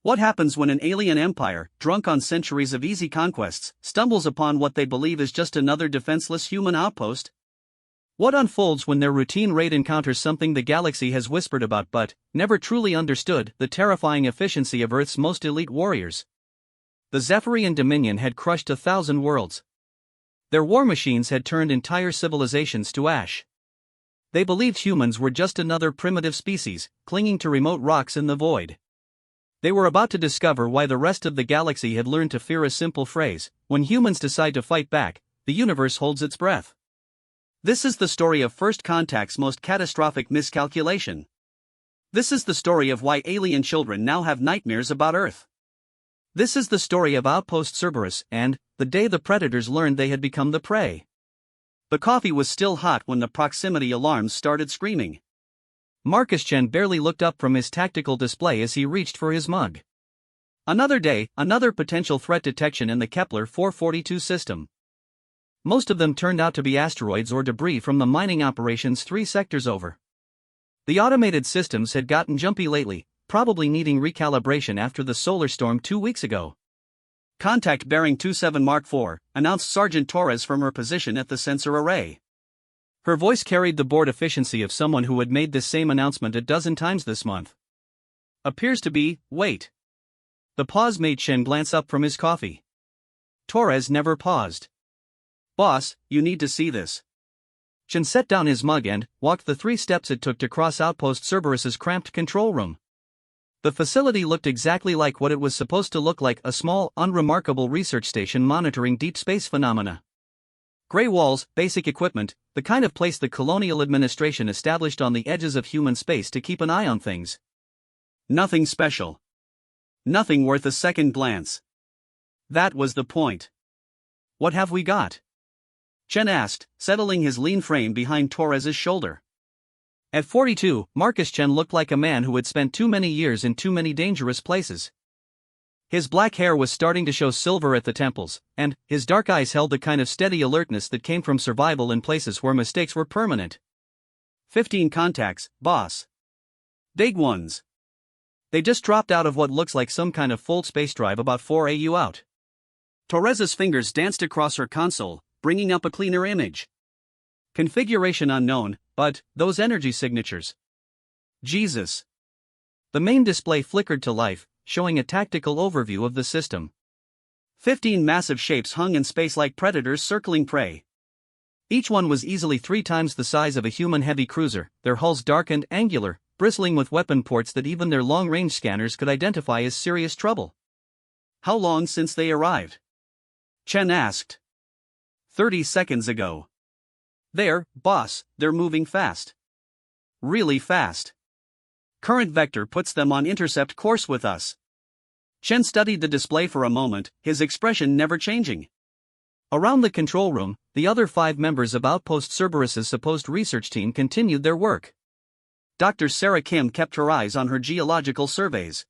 What happens when an alien empire, drunk on centuries of easy conquests, stumbles upon what they believe is just another defenseless human outpost? What unfolds when their routine raid encounters something the galaxy has whispered about but never truly understood: the terrifying efficiency of Earth's most elite warriors? The Zephyrian Dominion had crushed 1,000 worlds. Their war machines had turned entire civilizations to ash. They believed humans were just another primitive species, clinging to remote rocks in the void. They were about to discover why the rest of the galaxy had learned to fear a simple phrase: when humans decide to fight back, the universe holds its breath. This is the story of First Contact's most catastrophic miscalculation. This is the story of why alien children now have nightmares about Earth. This is the story of Outpost Cerberus and the day the predators learned they had become the prey. The coffee was still hot when the proximity alarms started screaming. Marcus Chen barely looked up from his tactical display as he reached for his mug. Another day, another potential threat detection in the Kepler 442 system. Most of them turned out to be asteroids or debris from the mining operations 3 sectors over. The automated systems had gotten jumpy lately, probably needing recalibration after the solar storm 2 weeks ago. "Contact bearing 27 Mark IV, announced Sergeant Torres from her position at the sensor array. Her voice carried the bored efficiency of someone who had made this same announcement a dozen times this month. "Appears to be, wait." The pause made Chen glance up from his coffee. Torres never paused. "Boss, you need to see this." Chen set down his mug and walked the 3 steps it took to cross Outpost Cerberus's cramped control room. The facility looked exactly like what it was supposed to look like: a small, unremarkable research station monitoring deep space phenomena. Gray walls, basic equipment, the kind of place the colonial administration established on the edges of human space to keep an eye on things. Nothing special. Nothing worth a second glance. That was the point. "What have we got?" Chen asked, settling his lean frame behind Torres's shoulder. At 42, Marcus Chen looked like a man who had spent too many years in too many dangerous places. His black hair was starting to show silver at the temples, and his dark eyes held the kind of steady alertness that came from survival in places where mistakes were permanent. 15 contacts, boss. Big ones. They just dropped out of what looks like some kind of fold space drive about 4 AU out. Torres's fingers danced across her console, bringing up a cleaner image. Configuration unknown, but those energy signatures. Jesus. The main display flickered to life, showing a tactical overview of the system. 15 massive shapes hung in space like predators circling prey. Each one was easily 3 times the size of a human heavy cruiser, their hulls dark and angular, bristling with weapon ports that even their long-range scanners could identify as serious trouble. "How long since they arrived?" Chen asked. 30 seconds ago. "There, boss, they're moving fast. Really fast. Current vector puts them on intercept course with us." Chen studied the display for a moment, his expression never changing. Around the control room, the other 5 members of Outpost Cerberus's supposed research team continued their work. Dr. Sarah Kim kept her eyes on her geological surveys.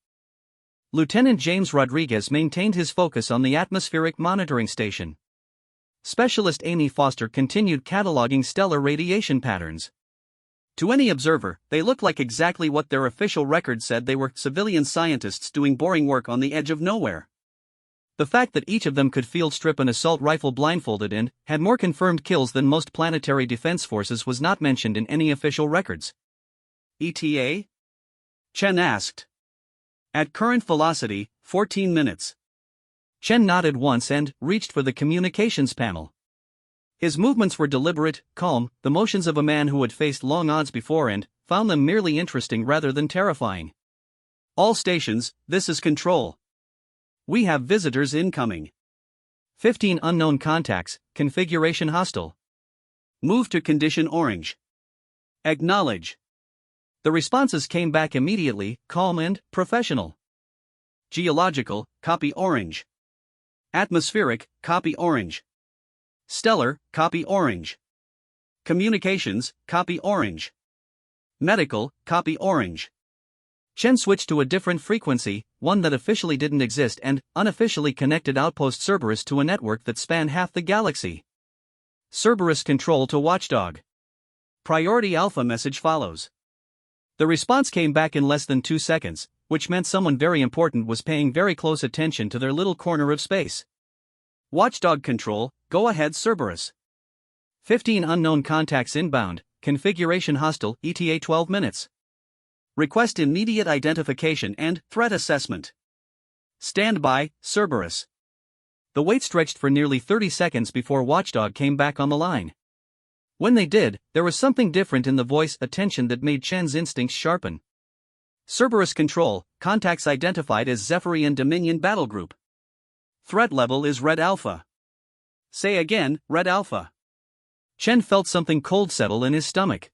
Lieutenant James Rodriguez maintained his focus on the atmospheric monitoring station. Specialist Amy Foster continued cataloging stellar radiation patterns. To any observer, they looked like exactly what their official record said: they were civilian scientists doing boring work on the edge of nowhere. The fact that each of them could field strip an assault rifle blindfolded and had more confirmed kills than most planetary defense forces was not mentioned in any official records. "ETA?" Chen asked. "At current velocity, 14 minutes. Chen nodded once and reached for the communications panel. His movements were deliberate, calm, the motions of a man who had faced long odds before and found them merely interesting rather than terrifying. "All stations, this is Control. We have visitors incoming. 15 unknown contacts, configuration hostile. Move to condition orange. Acknowledge." The responses came back immediately, calm and professional. Geological, copy orange. Atmospheric, copy orange. Stellar, copy orange. Communications, copy orange. Medical, copy orange. Chen switched to a different frequency, one that officially didn't exist and unofficially connected Outpost Cerberus to a network that spanned half the galaxy. Cerberus control to Watchdog. Priority Alpha message follows. The response came back in less than 2 seconds, which meant someone very important was paying very close attention to their little corner of space. Watchdog control, go ahead Cerberus. 15 unknown contacts inbound, configuration hostile, ETA 12 minutes. Request immediate identification and threat assessment. Stand by, Cerberus. The wait stretched for nearly 30 seconds before Watchdog came back on the line. When they did, there was something different in the voice attention that made Chen's instincts sharpen. Cerberus control, contacts identified as Zephyrian Dominion Battle Group. Threat level is Red Alpha. Say again, Red Alpha. Chen felt something cold settle in his stomach.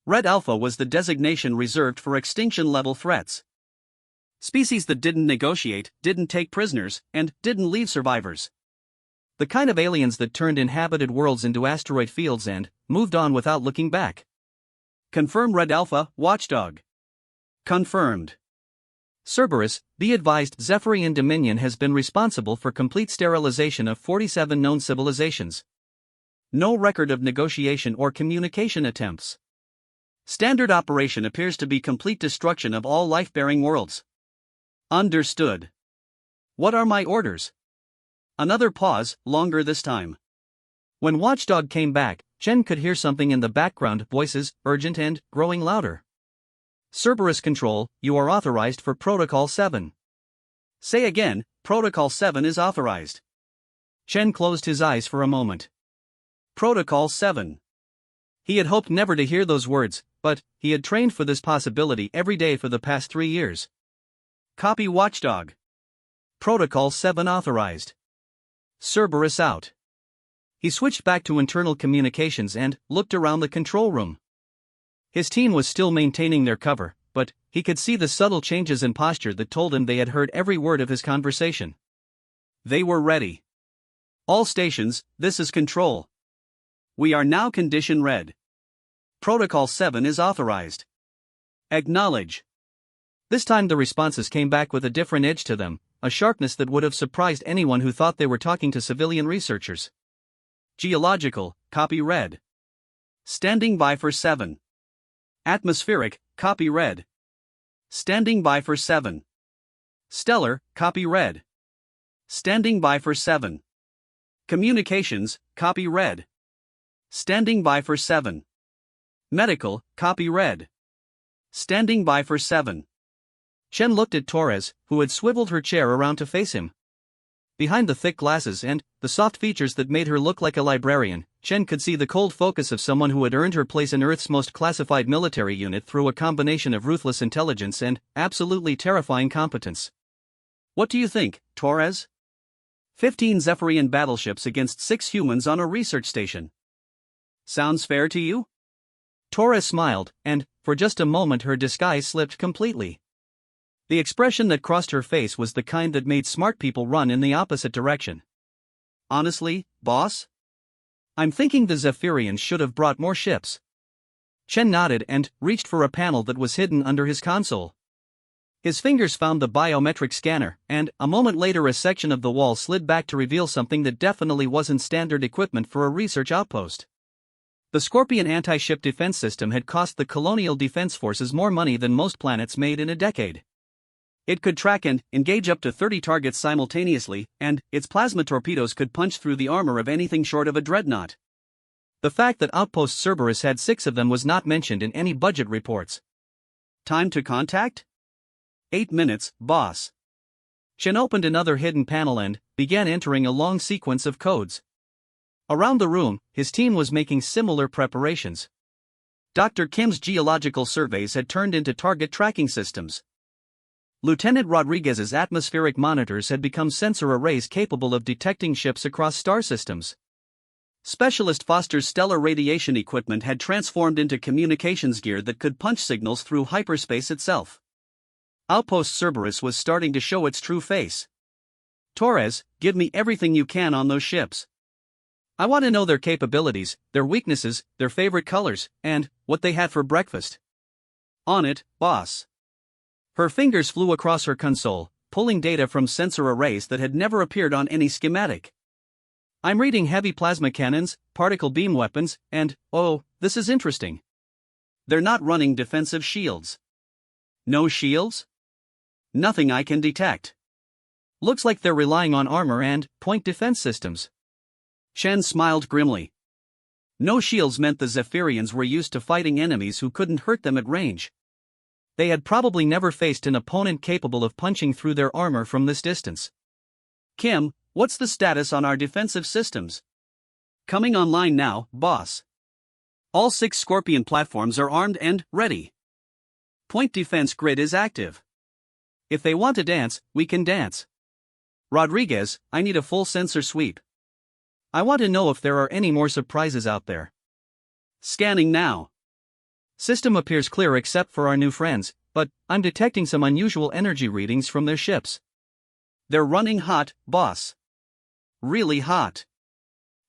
Red Alpha was the designation reserved for extinction-level threats. Species that didn't negotiate, didn't take prisoners, and didn't leave survivors. The kind of aliens that turned inhabited worlds into asteroid fields and moved on without looking back. Confirm Red Alpha, Watchdog. Confirmed. Cerberus, be advised Zephyrian Dominion has been responsible for complete sterilization of 47 known civilizations. No record of negotiation or communication attempts. Standard operation appears to be complete destruction of all life-bearing worlds. Understood. What are my orders? Another pause, longer this time. When Watchdog came back, Chen could hear something in the background, voices, urgent and growing louder. Cerberus control, you are authorized for Protocol 7. Say again, Protocol 7 is authorized. Chen closed his eyes for a moment. Protocol 7. He had hoped never to hear those words, but he had trained for this possibility every day for the past 3 years. Copy Watchdog. Protocol 7 authorized. Cerberus out. He switched back to internal communications and looked around the control room. His team was still maintaining their cover, but he could see the subtle changes in posture that told him they had heard every word of his conversation. They were ready. All stations, this is Control. We are now Condition Red. Protocol 7 is authorized. Acknowledge. This time the responses came back with a different edge to them, a sharpness that would have surprised anyone who thought they were talking to civilian researchers. Geological, copy Red. Standing by for 7. Atmospheric, copy Red. Standing by for 7. Stellar, copy Red. Standing by for 7. Communications, copy Red. Standing by for 7. Medical, copy Red. Standing by for 7. Chen looked at Torres, who had swiveled her chair around to face him. Behind the thick glasses and the soft features that made her look like a librarian, Chen could see the cold focus of someone who had earned her place in Earth's most classified military unit through a combination of ruthless intelligence and absolutely terrifying competence. What do you think, Torres? 15 Zephyrian battleships against 6 humans on a research station. Sounds fair to you? Torres smiled, and, for just a moment her disguise slipped completely. The expression that crossed her face was the kind that made smart people run in the opposite direction. Honestly, boss? I'm thinking the Zephyrians should have brought more ships. Chen nodded and reached for a panel that was hidden under his console. His fingers found the biometric scanner, and a moment later a section of the wall slid back to reveal something that definitely wasn't standard equipment for a research outpost. The Scorpion anti-ship defense system had cost the colonial defense forces more money than most planets made in a decade. It could track and engage up to 30 targets simultaneously, and its plasma torpedoes could punch through the armor of anything short of a dreadnought. The fact that Outpost Cerberus had 6 of them was not mentioned in any budget reports. Time to contact? 8 minutes, boss. Chen opened another hidden panel and began entering a long sequence of codes. Around the room, his team was making similar preparations. Dr. Kim's geological surveys had turned into target tracking systems. Lieutenant Rodriguez's atmospheric monitors had become sensor arrays capable of detecting ships across star systems. Specialist Foster's stellar radiation equipment had transformed into communications gear that could punch signals through hyperspace itself. Outpost Cerberus was starting to show its true face. Torres, give me everything you can on those ships. I want to know their capabilities, their weaknesses, their favorite colors, and what they had for breakfast. On it, boss. Her fingers flew across her console, pulling data from sensor arrays that had never appeared on any schematic. I'm reading heavy plasma cannons, particle beam weapons, and, oh, this is interesting. They're not running defensive shields. No shields? Nothing I can detect. Looks like they're relying on armor and point defense systems. Chen smiled grimly. No shields meant the Zephyrians were used to fighting enemies who couldn't hurt them at range. They had probably never faced an opponent capable of punching through their armor from this distance. Kim, what's the status on our defensive systems? Coming online now, boss. All 6 Scorpion platforms are armed and ready. Point defense grid is active. If they want to dance, we can dance. Rodriguez, I need a full sensor sweep. I want to know if there are any more surprises out there. Scanning now. System appears clear except for our new friends, but I'm detecting some unusual energy readings from their ships. They're running hot, boss. Really hot.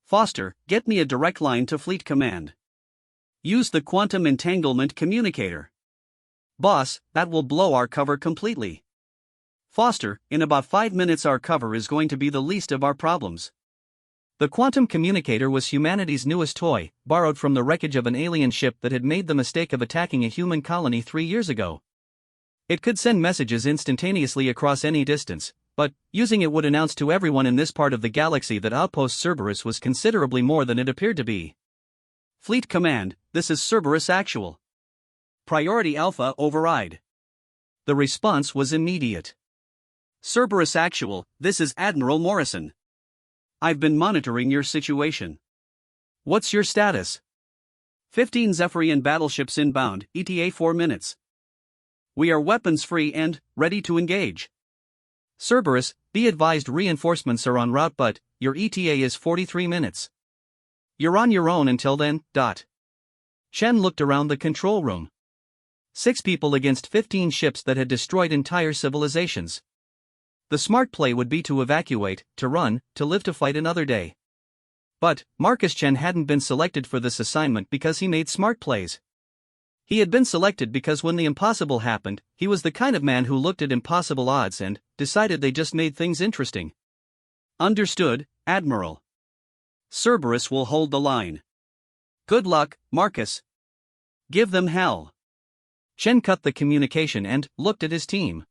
Foster, get me a direct line to Fleet Command. Use the quantum entanglement communicator. Boss, that will blow our cover completely. Foster, in about 5 minutes our cover is going to be the least of our problems. The quantum communicator was humanity's newest toy, borrowed from the wreckage of an alien ship that had made the mistake of attacking a human colony 3 years ago. It could send messages instantaneously across any distance, but using it would announce to everyone in this part of the galaxy that Outpost Cerberus was considerably more than it appeared to be. Fleet Command, this is Cerberus Actual. Priority Alpha override. The response was immediate. Cerberus Actual, this is Admiral Morrison. I've been monitoring your situation. What's your status? 15 Zephyrian battleships inbound, ETA 4 minutes. We are weapons free and ready to engage. Cerberus, be advised reinforcements are en route but your ETA is 43 minutes. You're on your own until then. Chen looked around the control room. 6 people against 15 ships that had destroyed entire civilizations. The smart play would be to evacuate, to run, to live to fight another day. But Marcus Chen hadn't been selected for this assignment because he made smart plays. He had been selected because when the impossible happened, he was the kind of man who looked at impossible odds and decided they just made things interesting. Understood, Admiral. Cerberus will hold the line. Good luck, Marcus. Give them hell. Chen cut the communication and looked at his team.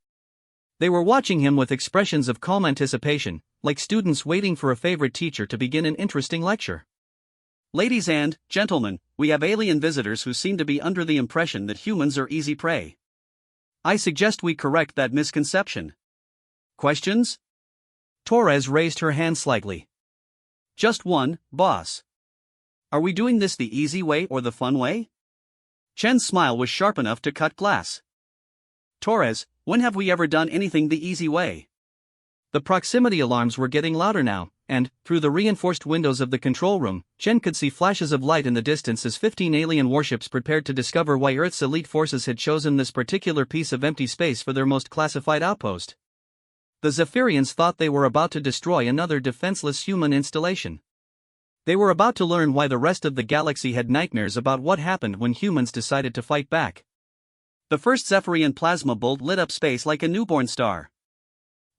They were watching him with expressions of calm anticipation, like students waiting for a favorite teacher to begin an interesting lecture. Ladies and gentlemen, we have alien visitors who seem to be under the impression that humans are easy prey. I suggest we correct that misconception. Questions? Torres raised her hand slightly. Just one, boss. Are we doing this the easy way or the fun way? Chen's smile was sharp enough to cut glass. Torres, when have we ever done anything the easy way? The proximity alarms were getting louder now, and, through the reinforced windows of the control room, Chen could see flashes of light in the distance as 15 alien warships prepared to discover why Earth's elite forces had chosen this particular piece of empty space for their most classified outpost. The Zephyrians thought they were about to destroy another defenseless human installation. They were about to learn why the rest of the galaxy had nightmares about what happened when humans decided to fight back. The first Zephyrian plasma bolt lit up space like a newborn star.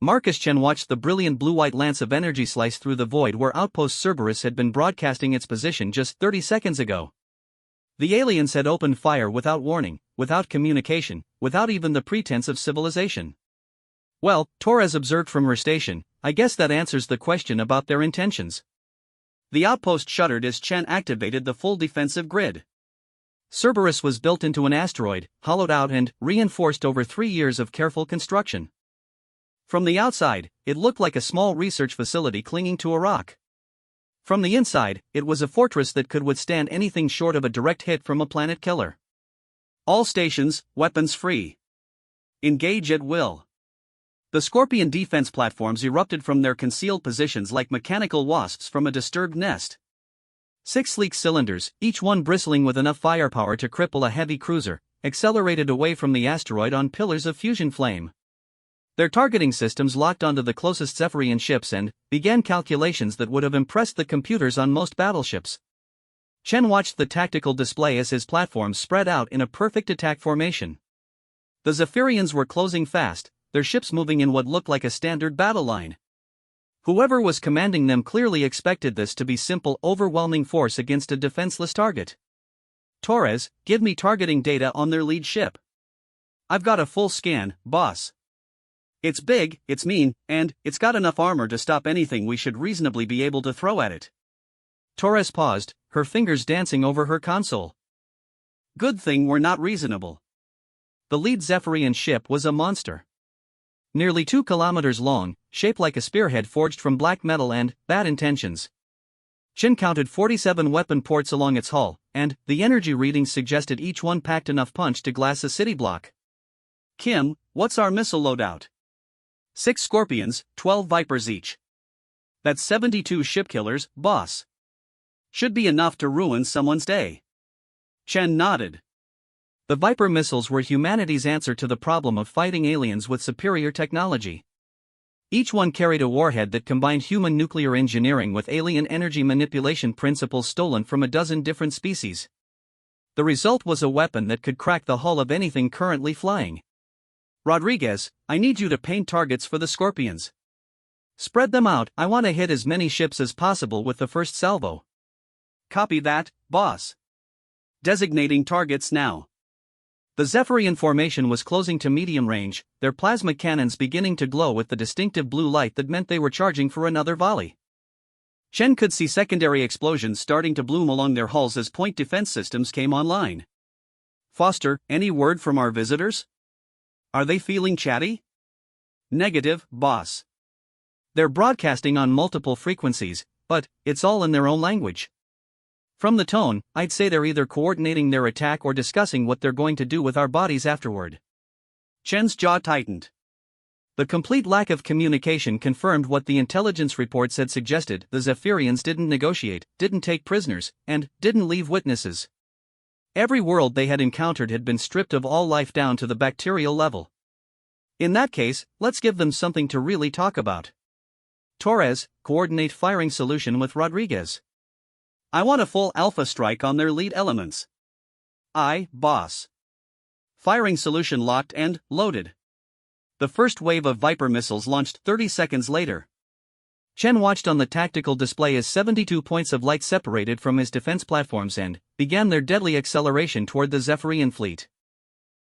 Marcus Chen watched the brilliant blue-white lance of energy slice through the void where Outpost Cerberus had been broadcasting its position just 30 seconds ago. The aliens had opened fire without warning, without communication, without even the pretense of civilization. Well, Torres observed from her station, I guess that answers the question about their intentions. The outpost shuddered as Chen activated the full defensive grid. Cerberus was built into an asteroid, hollowed out and reinforced over 3 years of careful construction. From the outside, it looked like a small research facility clinging to a rock. From the inside, it was a fortress that could withstand anything short of a direct hit from a planet killer. All stations, weapons free. Engage at will. The Scorpion defense platforms erupted from their concealed positions like mechanical wasps from a disturbed nest. 6 sleek cylinders, each one bristling with enough firepower to cripple a heavy cruiser, accelerated away from the asteroid on pillars of fusion flame. Their targeting systems locked onto the closest Zephyrian ships and began calculations that would have impressed the computers on most battleships. Chen watched the tactical display as his platforms spread out in a perfect attack formation. The Zephyrians were closing fast, their ships moving in what looked like a standard battle line. Whoever was commanding them clearly expected this to be simple, overwhelming force against a defenseless target. Torres, give me targeting data on their lead ship. I've got a full scan, boss. It's big, it's mean, and it's got enough armor to stop anything we should reasonably be able to throw at it. Torres paused, her fingers dancing over her console. Good thing we're not reasonable. The lead Zephyrian ship was a monster. Nearly 2 kilometers long, shaped like a spearhead forged from black metal and bad intentions. Chen counted 47 weapon ports along its hull, and the energy readings suggested each one packed enough punch to glass a city block. Kim, what's our missile loadout? 6 Scorpions, 12 Vipers each. That's 72 ship killers, boss. Should be enough to ruin someone's day. Chen nodded. The Viper missiles were humanity's answer to the problem of fighting aliens with superior technology. Each one carried a warhead that combined human nuclear engineering with alien energy manipulation principles stolen from a dozen different species. The result was a weapon that could crack the hull of anything currently flying. Rodriguez, I need you to paint targets for the Scorpions. Spread them out, I want to hit as many ships as possible with the first salvo. Copy that, boss. Designating targets now. The Zephyrian formation was closing to medium range, their plasma cannons beginning to glow with the distinctive blue light that meant they were charging for another volley. Chen could see secondary explosions starting to bloom along their hulls as point defense systems came online. Foster, any word from our visitors? Are they feeling chatty? Negative, boss. They're broadcasting on multiple frequencies, but it's all in their own language. From the tone, I'd say they're either coordinating their attack or discussing what they're going to do with our bodies afterward. Chen's jaw tightened. The complete lack of communication confirmed what the intelligence reports had suggested: the Zephyrians didn't negotiate, didn't take prisoners, and didn't leave witnesses. Every world they had encountered had been stripped of all life down to the bacterial level. In that case, let's give them something to really talk about. Torres, coordinate firing solution with Rodriguez. I want a full alpha strike on their lead elements. Aye, boss. Firing solution locked and loaded. The first wave of Viper missiles launched 30 seconds later. Chen watched on the tactical display as 72 points of light separated from his defense platforms and began their deadly acceleration toward the Zephyrian fleet.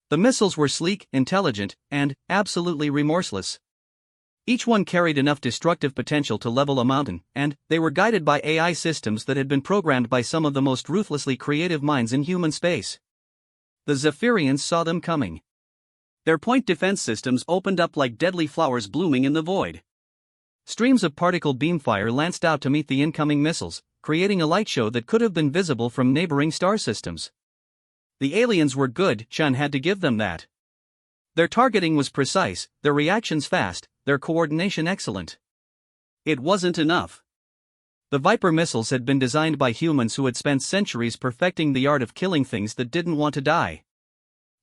The missiles were sleek, intelligent, and absolutely remorseless. Each one carried enough destructive potential to level a mountain, and they were guided by AI systems that had been programmed by some of the most ruthlessly creative minds in human space. The Zephyrians saw them coming. Their point defense systems opened up like deadly flowers blooming in the void. Streams of particle beam fire lanced out to meet the incoming missiles, creating a light show that could have been visible from neighboring star systems. The aliens were good, Chen had to give them that. Their targeting was precise, their reactions fast, their coordination excellent. It wasn't enough. The Viper missiles had been designed by humans who had spent centuries perfecting the art of killing things that didn't want to die.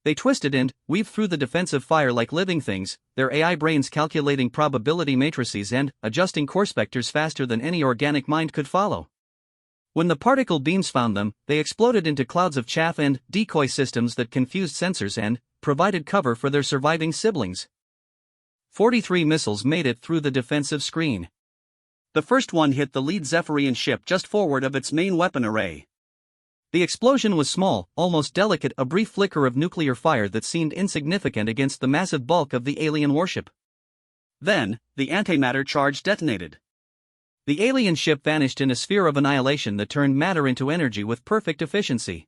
They twisted and weaved through the defensive fire like living things, their AI brains calculating probability matrices and adjusting course vectors faster than any organic mind could follow. When the particle beams found them, they exploded into clouds of chaff and decoy systems that confused sensors and provided cover for their surviving siblings. 43 missiles made it through the defensive screen. The first one hit the lead Zephyrian ship just forward of its main weapon array. The explosion was small, almost delicate, a brief flicker of nuclear fire that seemed insignificant against the massive bulk of the alien warship. Then, the antimatter charge detonated. The alien ship vanished in a sphere of annihilation that turned matter into energy with perfect efficiency.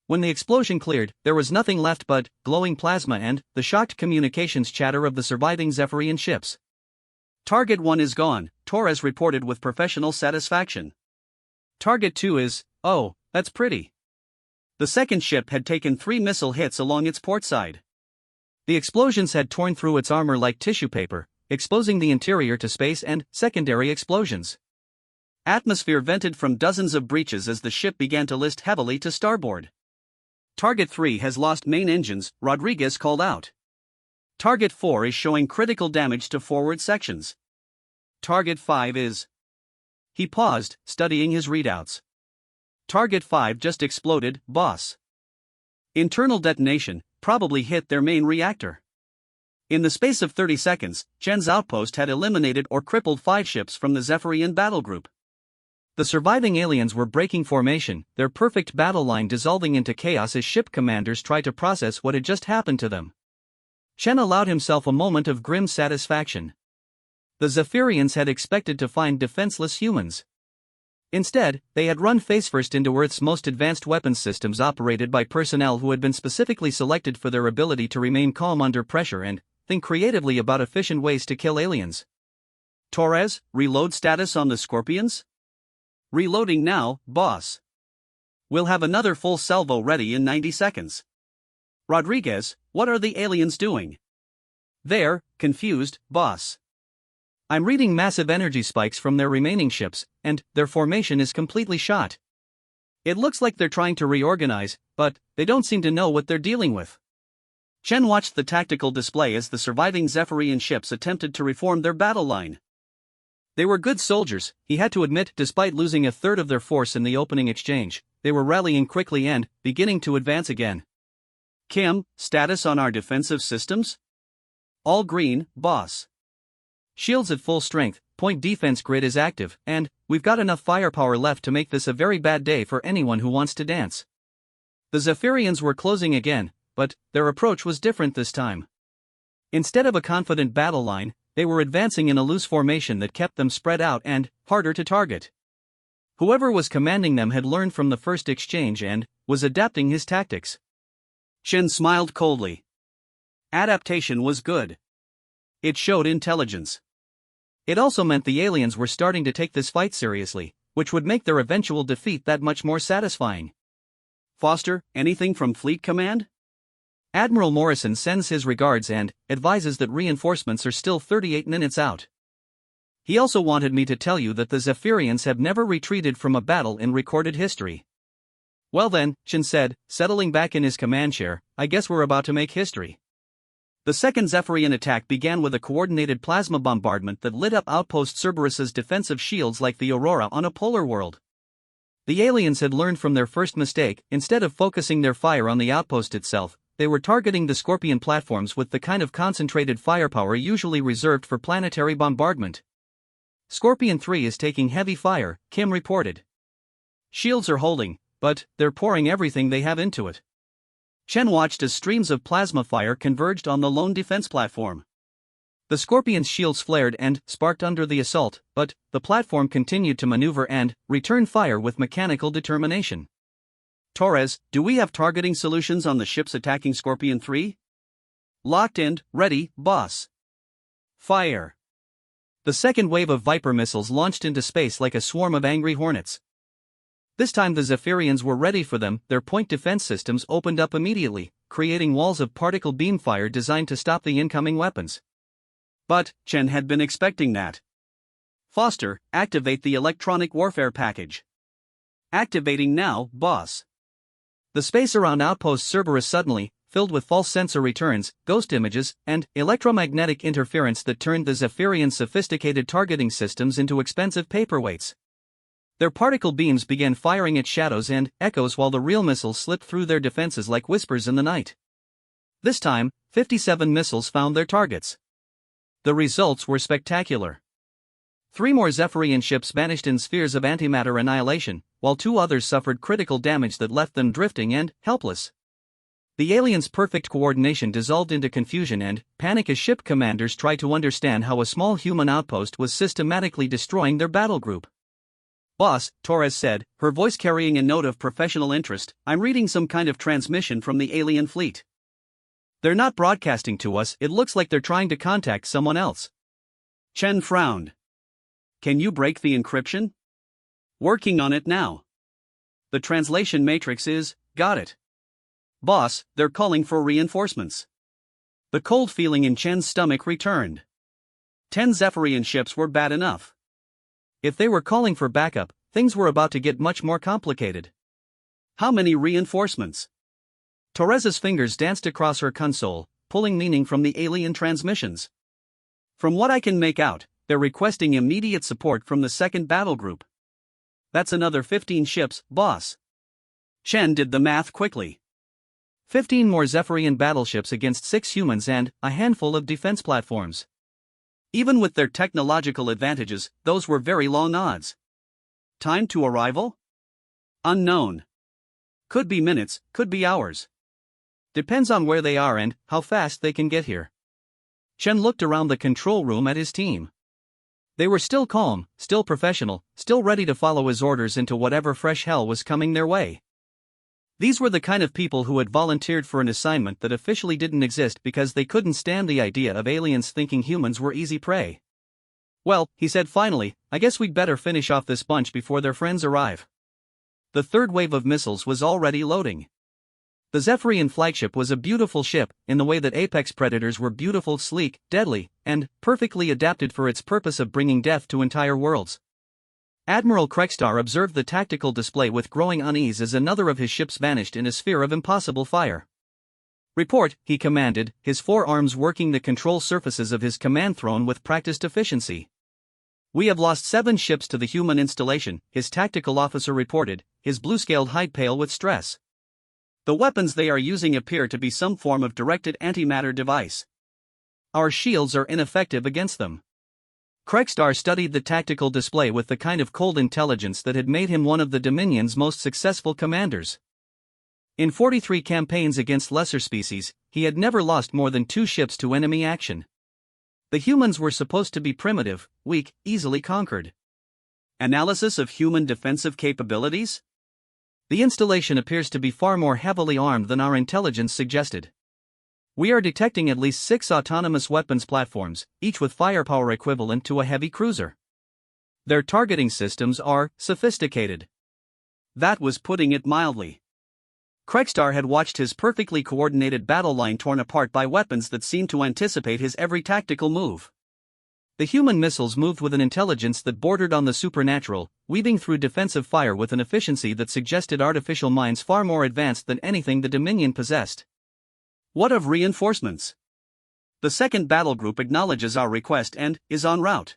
When the explosion cleared, there was nothing left but glowing plasma and the shocked communications chatter of the surviving Zephyrian ships. Target 1 is gone, Torres reported with professional satisfaction. Target 2 is, oh, that's pretty. The second ship had taken 3 missile hits along its port side. The explosions had torn through its armor like tissue paper, exposing the interior to space and secondary explosions. Atmosphere vented from dozens of breaches as the ship began to list heavily to starboard. Target 3 has lost main engines, Rodriguez called out. Target 4 is showing critical damage to forward sections. Target 5 is... He paused, studying his readouts. Target 5 just exploded, boss. Internal detonation, probably hit their main reactor. In the space of 30 seconds, Chen's outpost had eliminated or crippled 5 ships from the Zephyrian battle group. The surviving aliens were breaking formation, their perfect battle line dissolving into chaos as ship commanders tried to process what had just happened to them. Chen allowed himself a moment of grim satisfaction. The Zephyrians had expected to find defenseless humans. Instead, they had run face-first into Earth's most advanced weapons systems operated by personnel who had been specifically selected for their ability to remain calm under pressure and think creatively about efficient ways to kill aliens. Torres, reload status on the Scorpions? Reloading now, boss. We'll have another full salvo ready in 90 seconds. Rodriguez, what are the aliens doing? They're confused, boss. I'm reading massive energy spikes from their remaining ships, and their formation is completely shot. It looks like they're trying to reorganize, but they don't seem to know what they're dealing with. Chen watched the tactical display as the surviving Zephyrian ships attempted to reform their battle line. They were good soldiers, he had to admit. Despite losing a third of their force in the opening exchange, they were rallying quickly and beginning to advance again. Kim, status on our defensive systems? All green, boss. Shields at full strength, point defense grid is active, and we've got enough firepower left to make this a very bad day for anyone who wants to dance. The Zephyrians were closing again, but their approach was different this time. Instead of a confident battle line, they were advancing in a loose formation that kept them spread out and harder to target. Whoever was commanding them had learned from the first exchange and was adapting his tactics. Chen smiled coldly. Adaptation was good. It showed intelligence. It also meant the aliens were starting to take this fight seriously, which would make their eventual defeat that much more satisfying. Foster, anything from Fleet Command? Admiral Morrison sends his regards and advises that reinforcements are still 38 minutes out. He also wanted me to tell you that the Zephyrians have never retreated from a battle in recorded history. Well then, Chen said, settling back in his command chair, I guess we're about to make history. The second Zephyrian attack began with a coordinated plasma bombardment that lit up Outpost Cerberus's defensive shields like the aurora on a polar world. The aliens had learned from their first mistake. Instead of focusing their fire on the outpost itself, they were targeting the Scorpion platforms with the kind of concentrated firepower usually reserved for planetary bombardment. Scorpion 3 is taking heavy fire, Kim reported. Shields are holding, but they're pouring everything they have into it. Chen watched as streams of plasma fire converged on the lone defense platform. The Scorpion's shields flared and sparked under the assault, but the platform continued to maneuver and return fire with mechanical determination. Torres, do we have targeting solutions on the ships attacking Scorpion 3? Locked and ready, boss. Fire. The second wave of Viper missiles launched into space like a swarm of angry hornets. This time the Zephyrians were ready for them. Their point defense systems opened up immediately, creating walls of particle beam fire designed to stop the incoming weapons. But Chen had been expecting that. Foster, activate the electronic warfare package. Activating now, boss. The space around Outpost Cerberus suddenly filled with false sensor returns, ghost images, and electromagnetic interference that turned the Zephyrian sophisticated targeting systems into expensive paperweights. Their particle beams began firing at shadows and echoes while the real missiles slipped through their defenses like whispers in the night. This time, 57 missiles found their targets. The results were spectacular. 3 more Zephyrian ships vanished in spheres of antimatter annihilation, while 2 others suffered critical damage that left them drifting and helpless. The aliens' perfect coordination dissolved into confusion and panic as ship commanders tried to understand how a small human outpost was systematically destroying their battle group. Boss, Torres said, her voice carrying a note of professional interest, I'm reading some kind of transmission from the alien fleet. They're not broadcasting to us, it looks like they're trying to contact someone else. Chen frowned. Can you break the encryption? Working on it now. The translation matrix is, got it. Boss, they're calling for reinforcements. The cold feeling in Chen's stomach returned. 10 Zephyrian ships were bad enough. If they were calling for backup, things were about to get much more complicated. How many reinforcements? Torres's fingers danced across her console, pulling meaning from the alien transmissions. From what I can make out, they're requesting immediate support from the second battle group. That's another 15 ships, boss. Chen did the math quickly. 15 more Zephyrian battleships against 6 humans and a handful of defense platforms. Even with their technological advantages, those were very long odds. Time to arrival? Unknown. Could be minutes, could be hours. Depends on where they are and how fast they can get here. Chen looked around the control room at his team. They were still calm, still professional, still ready to follow his orders into whatever fresh hell was coming their way. These were the kind of people who had volunteered for an assignment that officially didn't exist because they couldn't stand the idea of aliens thinking humans were easy prey. Well, he said finally, I guess we'd better finish off this bunch before their friends arrive. The third wave of missiles was already loading. The Zephyrian flagship was a beautiful ship, in the way that Apex Predators were beautiful, sleek, deadly, and perfectly adapted for its purpose of bringing death to entire worlds. Admiral Kregstar observed the tactical display with growing unease as another of his ships vanished in a sphere of impossible fire. Report, he commanded, his forearms working the control surfaces of his command throne with practiced efficiency. We have lost 7 ships to the human installation, his tactical officer reported, his blue-scaled hide pale with stress. The weapons they are using appear to be some form of directed antimatter device. Our shields are ineffective against them. Kregstar studied the tactical display with the kind of cold intelligence that had made him one of the Dominion's most successful commanders. In 43 campaigns against lesser species, he had never lost more than 2 ships to enemy action. The humans were supposed to be primitive, weak, easily conquered. Analysis of human defensive capabilities? The installation appears to be far more heavily armed than our intelligence suggested. We are detecting at least 6 autonomous weapons platforms, each with firepower equivalent to a heavy cruiser. Their targeting systems are sophisticated. That was putting it mildly. Kregstar had watched his perfectly coordinated battle line torn apart by weapons that seemed to anticipate his every tactical move. The human missiles moved with an intelligence that bordered on the supernatural, weaving through defensive fire with an efficiency that suggested artificial minds far more advanced than anything the Dominion possessed. What of reinforcements? The second battle group acknowledges our request and is en route.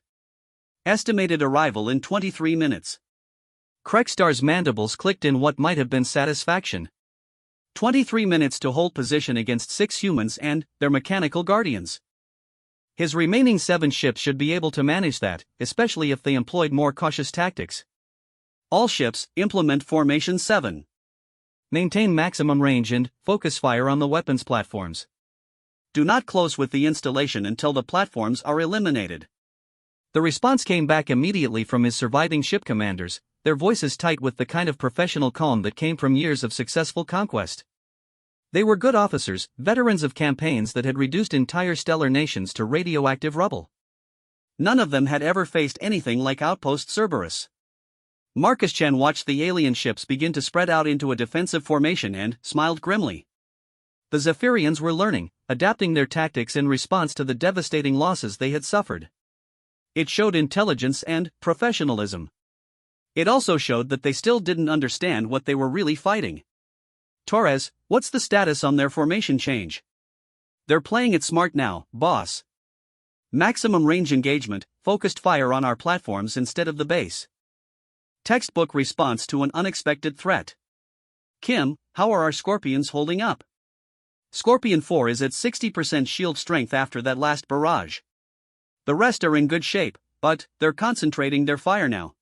Estimated arrival in 23 minutes. Kregstar's mandibles clicked in what might have been satisfaction. 23 minutes to hold position against 6 humans and their mechanical guardians. His remaining 7 ships should be able to manage that, especially if they employed more cautious tactics. All ships, implement Formation 7. Maintain maximum range and focus fire on the weapons platforms. Do not close with the installation until the platforms are eliminated. The response came back immediately from his surviving ship commanders, their voices tight with the kind of professional calm that came from years of successful conquest. They were good officers, veterans of campaigns that had reduced entire stellar nations to radioactive rubble. None of them had ever faced anything like Outpost Cerberus. Marcus Chen watched the alien ships begin to spread out into a defensive formation and smiled grimly. The Zephyrians were learning, adapting their tactics in response to the devastating losses they had suffered. It showed intelligence and professionalism. It also showed that they still didn't understand what they were really fighting. Torres, what's the status on their formation change? They're playing it smart now, boss. Maximum range engagement, focused fire on our platforms instead of the base. Textbook response to an unexpected threat. Kim, how are our Scorpions holding up? Scorpion 4 is at 60% shield strength after that last barrage. The rest are in good shape, but they're concentrating their fire now.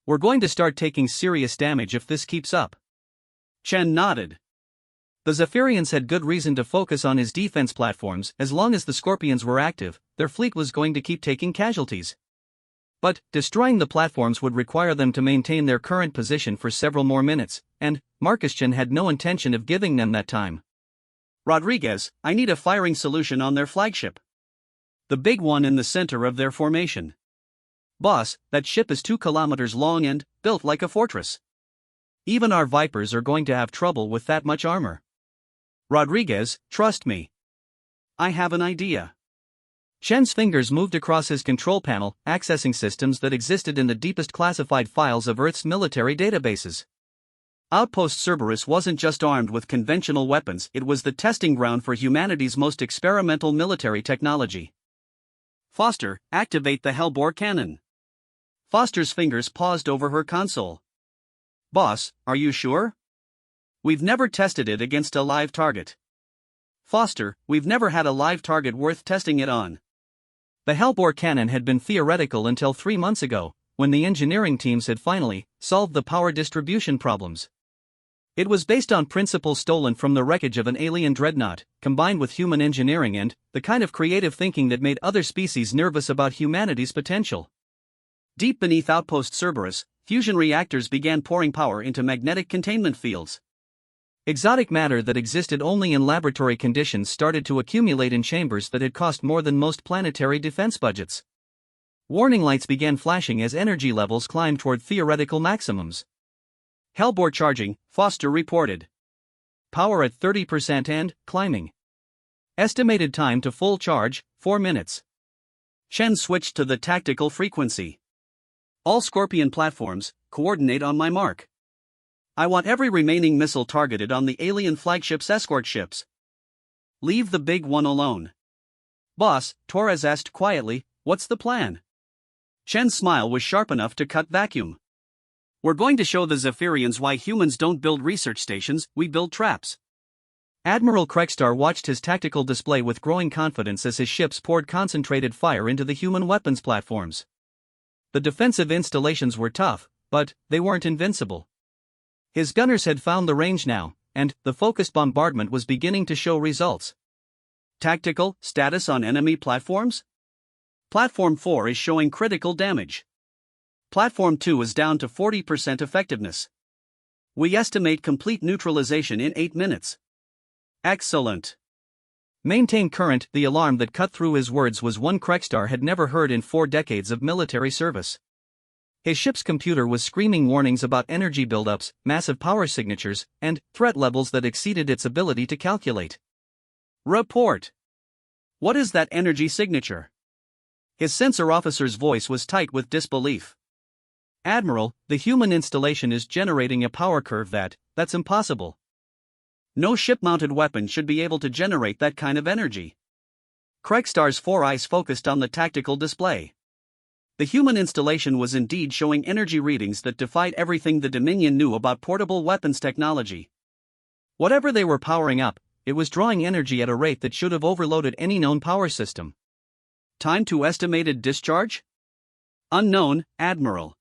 We're going to start taking serious damage if this keeps up. Chen nodded. The Zephyrians had good reason to focus on his defense platforms. As long as the Scorpions were active, their fleet was going to keep taking casualties. But destroying the platforms would require them to maintain their current position for several more minutes, and Marcus Chen had no intention of giving them that time. Rodriguez, I need a firing solution on their flagship. The big one in the center of their formation. Boss, that ship is 2 kilometers long and built like a fortress. Even our Vipers are going to have trouble with that much armor. Rodriguez, trust me. I have an idea. Chen's fingers moved across his control panel, accessing systems that existed in the deepest classified files of Earth's military databases. Outpost Cerberus wasn't just armed with conventional weapons, it was the testing ground for humanity's most experimental military technology. Foster, activate the Hellbore cannon. Foster's fingers paused over her console. Boss, are you sure? We've never tested it against a live target. Foster, we've never had a live target worth testing it on. The Hellbore cannon had been theoretical until 3 months ago, when the engineering teams had finally solved the power distribution problems. It was based on principles stolen from the wreckage of an alien dreadnought, combined with human engineering and the kind of creative thinking that made other species nervous about humanity's potential. Deep beneath Outpost Cerberus, fusion reactors began pouring power into magnetic containment fields. Exotic matter that existed only in laboratory conditions started to accumulate in chambers that had cost more than most planetary defense budgets. Warning lights began flashing as energy levels climbed toward theoretical maximums. Hellbore charging, Foster reported. Power at 30% and climbing. Estimated time to full charge, 4 minutes. Chen switched to the tactical frequency. All Scorpion platforms, coordinate on my mark. I want every remaining missile targeted on the alien flagship's escort ships. Leave the big one alone. Boss, Torres asked quietly, what's the plan? Chen's smile was sharp enough to cut vacuum. We're going to show the Zephyrians why humans don't build research stations, we build traps. Admiral Kregstar watched his tactical display with growing confidence as his ships poured concentrated fire into the human weapons platforms. The defensive installations were tough, but they weren't invincible. His gunners had found the range now, and the focused bombardment was beginning to show results. Tactical status on enemy platforms? Platform 4 is showing critical damage. Platform 2 is down to 40% effectiveness. We estimate complete neutralization in 8 minutes. Excellent. Maintain current. The alarm that cut through his words was one Kregstar had never heard in 4 decades of military service. His ship's computer was screaming warnings about energy buildups, massive power signatures, and threat levels that exceeded its ability to calculate. Report. What is that energy signature? His sensor officer's voice was tight with disbelief. Admiral, the human installation is generating a power curve that's impossible. No ship-mounted weapon should be able to generate that kind of energy. Kregstar's 4 eyes focused on the tactical display. The human installation was indeed showing energy readings that defied everything the Dominion knew about portable weapons technology. Whatever they were powering up, it was drawing energy at a rate that should have overloaded any known power system. Time to estimated discharge? Unknown, Admiral.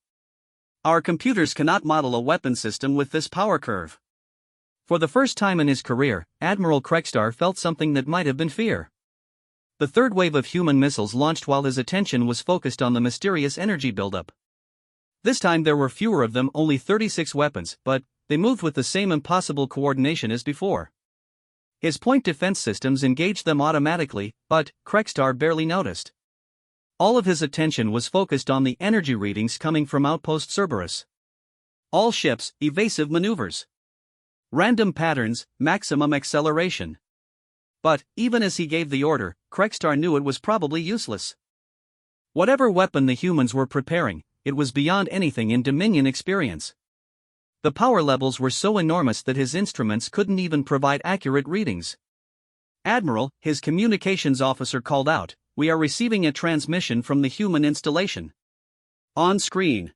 Our computers cannot model a weapon system with this power curve. For the first time in his career, Admiral Kregstar felt something that might have been fear. The third wave of human missiles launched while his attention was focused on the mysterious energy buildup. This time there were fewer of them, only 36 weapons, but they moved with the same impossible coordination as before. His point defense systems engaged them automatically, but Kregstar barely noticed. All of his attention was focused on the energy readings coming from Outpost Cerberus. All ships, evasive maneuvers. Random patterns, maximum acceleration. But, even as he gave the order, Kregstar knew it was probably useless. Whatever weapon the humans were preparing, it was beyond anything in Dominion experience. The power levels were so enormous that his instruments couldn't even provide accurate readings. Admiral, his communications officer called out, we are receiving a transmission from the human installation. On screen.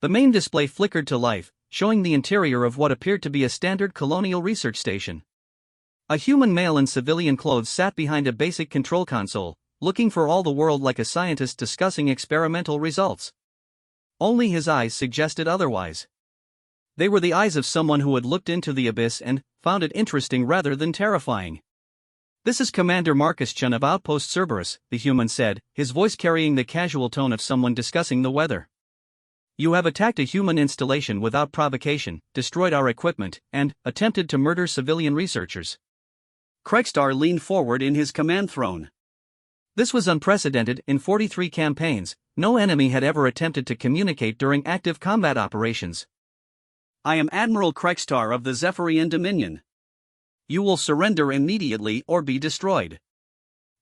The main display flickered to life, showing the interior of what appeared to be a standard colonial research station. A human male in civilian clothes sat behind a basic control console, looking for all the world like a scientist discussing experimental results. Only his eyes suggested otherwise. They were the eyes of someone who had looked into the abyss and found it interesting rather than terrifying. This is Commander Marcus Chen of Outpost Cerberus, the human said, his voice carrying the casual tone of someone discussing the weather. You have attacked a human installation without provocation, destroyed our equipment, and attempted to murder civilian researchers. Kregstar leaned forward in his command throne. This was unprecedented. In 43 campaigns, no enemy had ever attempted to communicate during active combat operations. I am Admiral Kregstar of the Zephyrian Dominion. You will surrender immediately or be destroyed.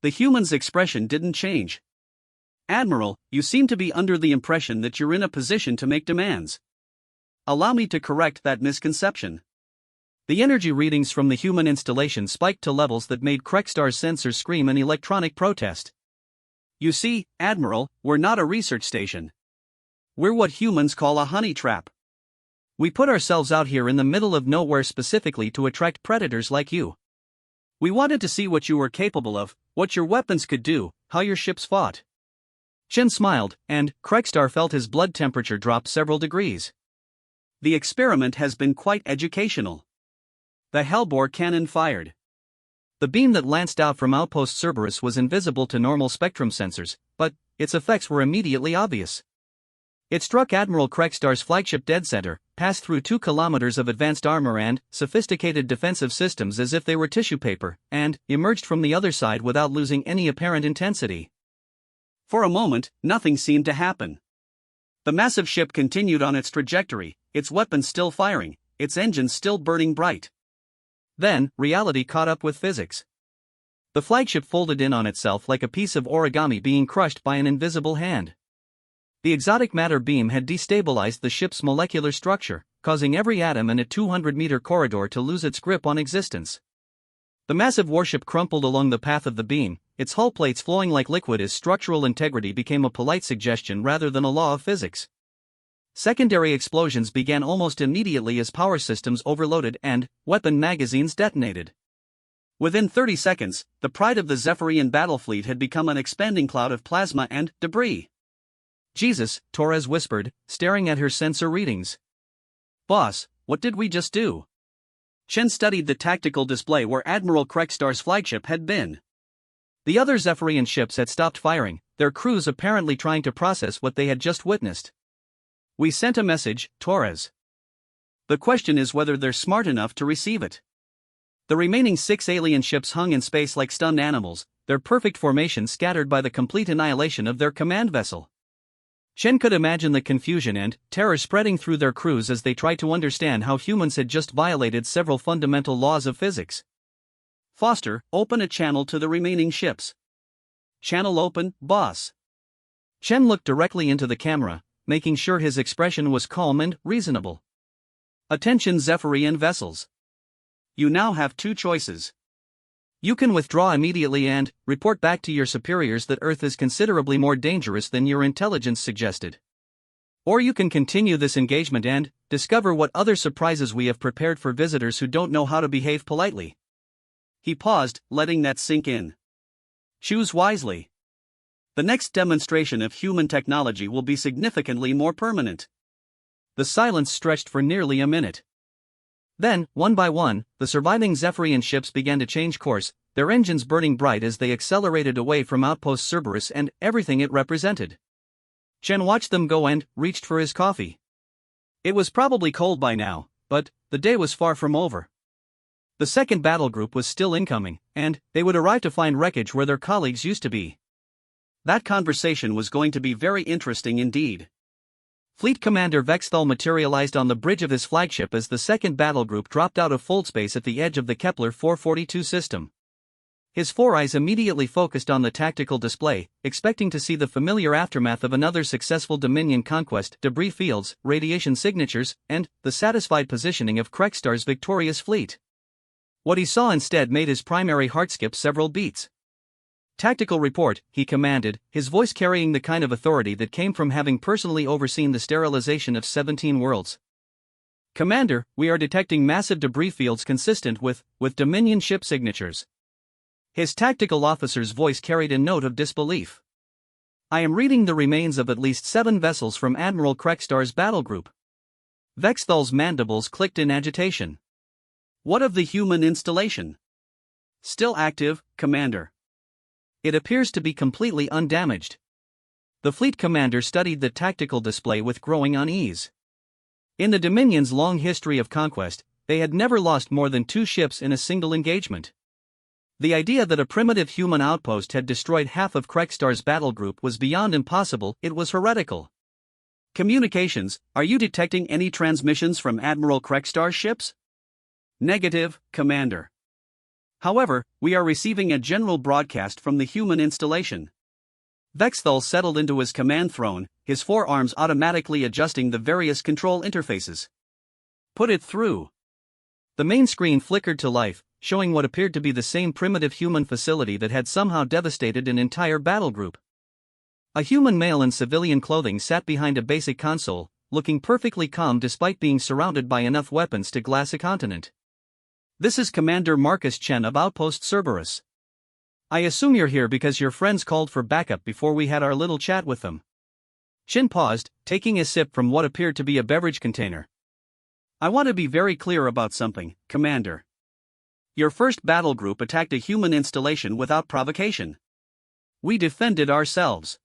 The human's expression didn't change. Admiral, you seem to be under the impression that you're in a position to make demands. Allow me to correct that misconception. The energy readings from the human installation spiked to levels that made Kregstar's sensors scream in electronic protest. You see, Admiral, we're not a research station. We're what humans call a honey trap. We put ourselves out here in the middle of nowhere specifically to attract predators like you. We wanted to see what you were capable of, what your weapons could do, how your ships fought. Chen smiled, and Kregstar felt his blood temperature drop several degrees. The experiment has been quite educational. The Hellbore cannon fired. The beam that lanced out from Outpost Cerberus was invisible to normal spectrum sensors, but its effects were immediately obvious. It struck Admiral Kregstar's flagship dead center, passed through 2 kilometers of advanced armor and sophisticated defensive systems as if they were tissue paper, and emerged from the other side without losing any apparent intensity. For a moment, nothing seemed to happen. The massive ship continued on its trajectory, its weapons still firing, its engines still burning bright. Then, reality caught up with physics. The flagship folded in on itself like a piece of origami being crushed by an invisible hand. The exotic matter beam had destabilized the ship's molecular structure, causing every atom in a 200-meter corridor to lose its grip on existence. The massive warship crumpled along the path of the beam, its hull plates flowing like liquid as structural integrity became a polite suggestion rather than a law of physics. Secondary explosions began almost immediately as power systems overloaded and weapon magazines detonated. Within 30 seconds, the pride of the Zephyrian battle fleet had become an expanding cloud of plasma and debris. "Jesus," Torres whispered, staring at her sensor readings. "Boss, what did we just do?" Chen studied the tactical display where Admiral Kregstar's flagship had been. The other Zephyrian ships had stopped firing, their crews apparently trying to process what they had just witnessed. "We sent a message, Torres. The question is whether they're smart enough to receive it." The remaining 6 alien ships hung in space like stunned animals, their perfect formation scattered by the complete annihilation of their command vessel. Chen could imagine the confusion and terror spreading through their crews as they tried to understand how humans had just violated several fundamental laws of physics. "Foster, open a channel to the remaining ships." "Channel open, boss." Chen looked directly into the camera, making sure his expression was calm and reasonable. "Attention Zephyrian vessels. You now have 2 choices. You can withdraw immediately and report back to your superiors that Earth is considerably more dangerous than your intelligence suggested. Or you can continue this engagement and discover what other surprises we have prepared for visitors who don't know how to behave politely." He paused, letting that sink in. "Choose wisely. The next demonstration of human technology will be significantly more permanent." The silence stretched for nearly a minute. Then, one by one, the surviving Zephyrian ships began to change course, their engines burning bright as they accelerated away from Outpost Cerberus and everything it represented. Chen watched them go and reached for his coffee. It was probably cold by now, but the day was far from over. The second battle group was still incoming, and they would arrive to find wreckage where their colleagues used to be. That conversation was going to be very interesting indeed. Fleet Commander Vexthal materialized on the bridge of his flagship as the second battle group dropped out of fold space at the edge of the Kepler 442 system. His 4 eyes immediately focused on the tactical display, expecting to see the familiar aftermath of another successful Dominion conquest, debris fields, radiation signatures, and the satisfied positioning of Kregstar's victorious fleet. What he saw instead made his primary heart skip several beats. "Tactical report," he commanded, his voice carrying the kind of authority that came from having personally overseen the sterilization of 17 worlds. "Commander, we are detecting massive debris fields consistent with Dominion ship signatures." His tactical officer's voice carried a note of disbelief. "I am reading the remains of at least 7 vessels from Admiral Kregstar's battle group." Vexthal's mandibles clicked in agitation. "What of the human installation?" "Still active, Commander. It appears to be completely undamaged." The fleet commander studied the tactical display with growing unease. In the Dominion's long history of conquest, they had never lost more than 2 ships in a single engagement. The idea that a primitive human outpost had destroyed half of Kregstar's battle group was beyond impossible, it was heretical. "Communications, are you detecting any transmissions from Admiral Kregstar's ships?" "Negative, Commander. However, we are receiving a general broadcast from the human installation." Vexthal settled into his command throne, his 4 arms automatically adjusting the various control interfaces. "Put it through." The main screen flickered to life, showing what appeared to be the same primitive human facility that had somehow devastated an entire battle group. A human male in civilian clothing sat behind a basic console, looking perfectly calm despite being surrounded by enough weapons to glass a continent. "This is Commander Marcus Chen of Outpost Cerberus. I assume you're here because your friends called for backup before we had our little chat with them." Chen paused, taking a sip from what appeared to be a beverage container. I want to be very clear about something, Commander. Your first battle group attacked a human installation without provocation. We defended ourselves.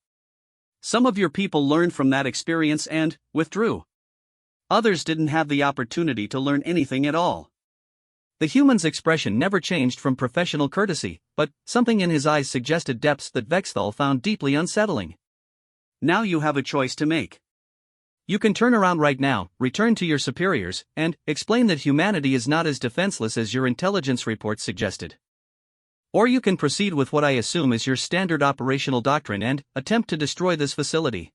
Some of your people learned from that experience and withdrew. Others didn't have the opportunity to learn anything at all. The human's expression never changed from professional courtesy, but something in his eyes suggested depths that Vexthal found deeply unsettling. Now you have a choice to make. You can turn around right now, return to your superiors, and explain that humanity is not as defenseless as your intelligence report suggested. Or you can proceed with what I assume is your standard operational doctrine and attempt to destroy this facility.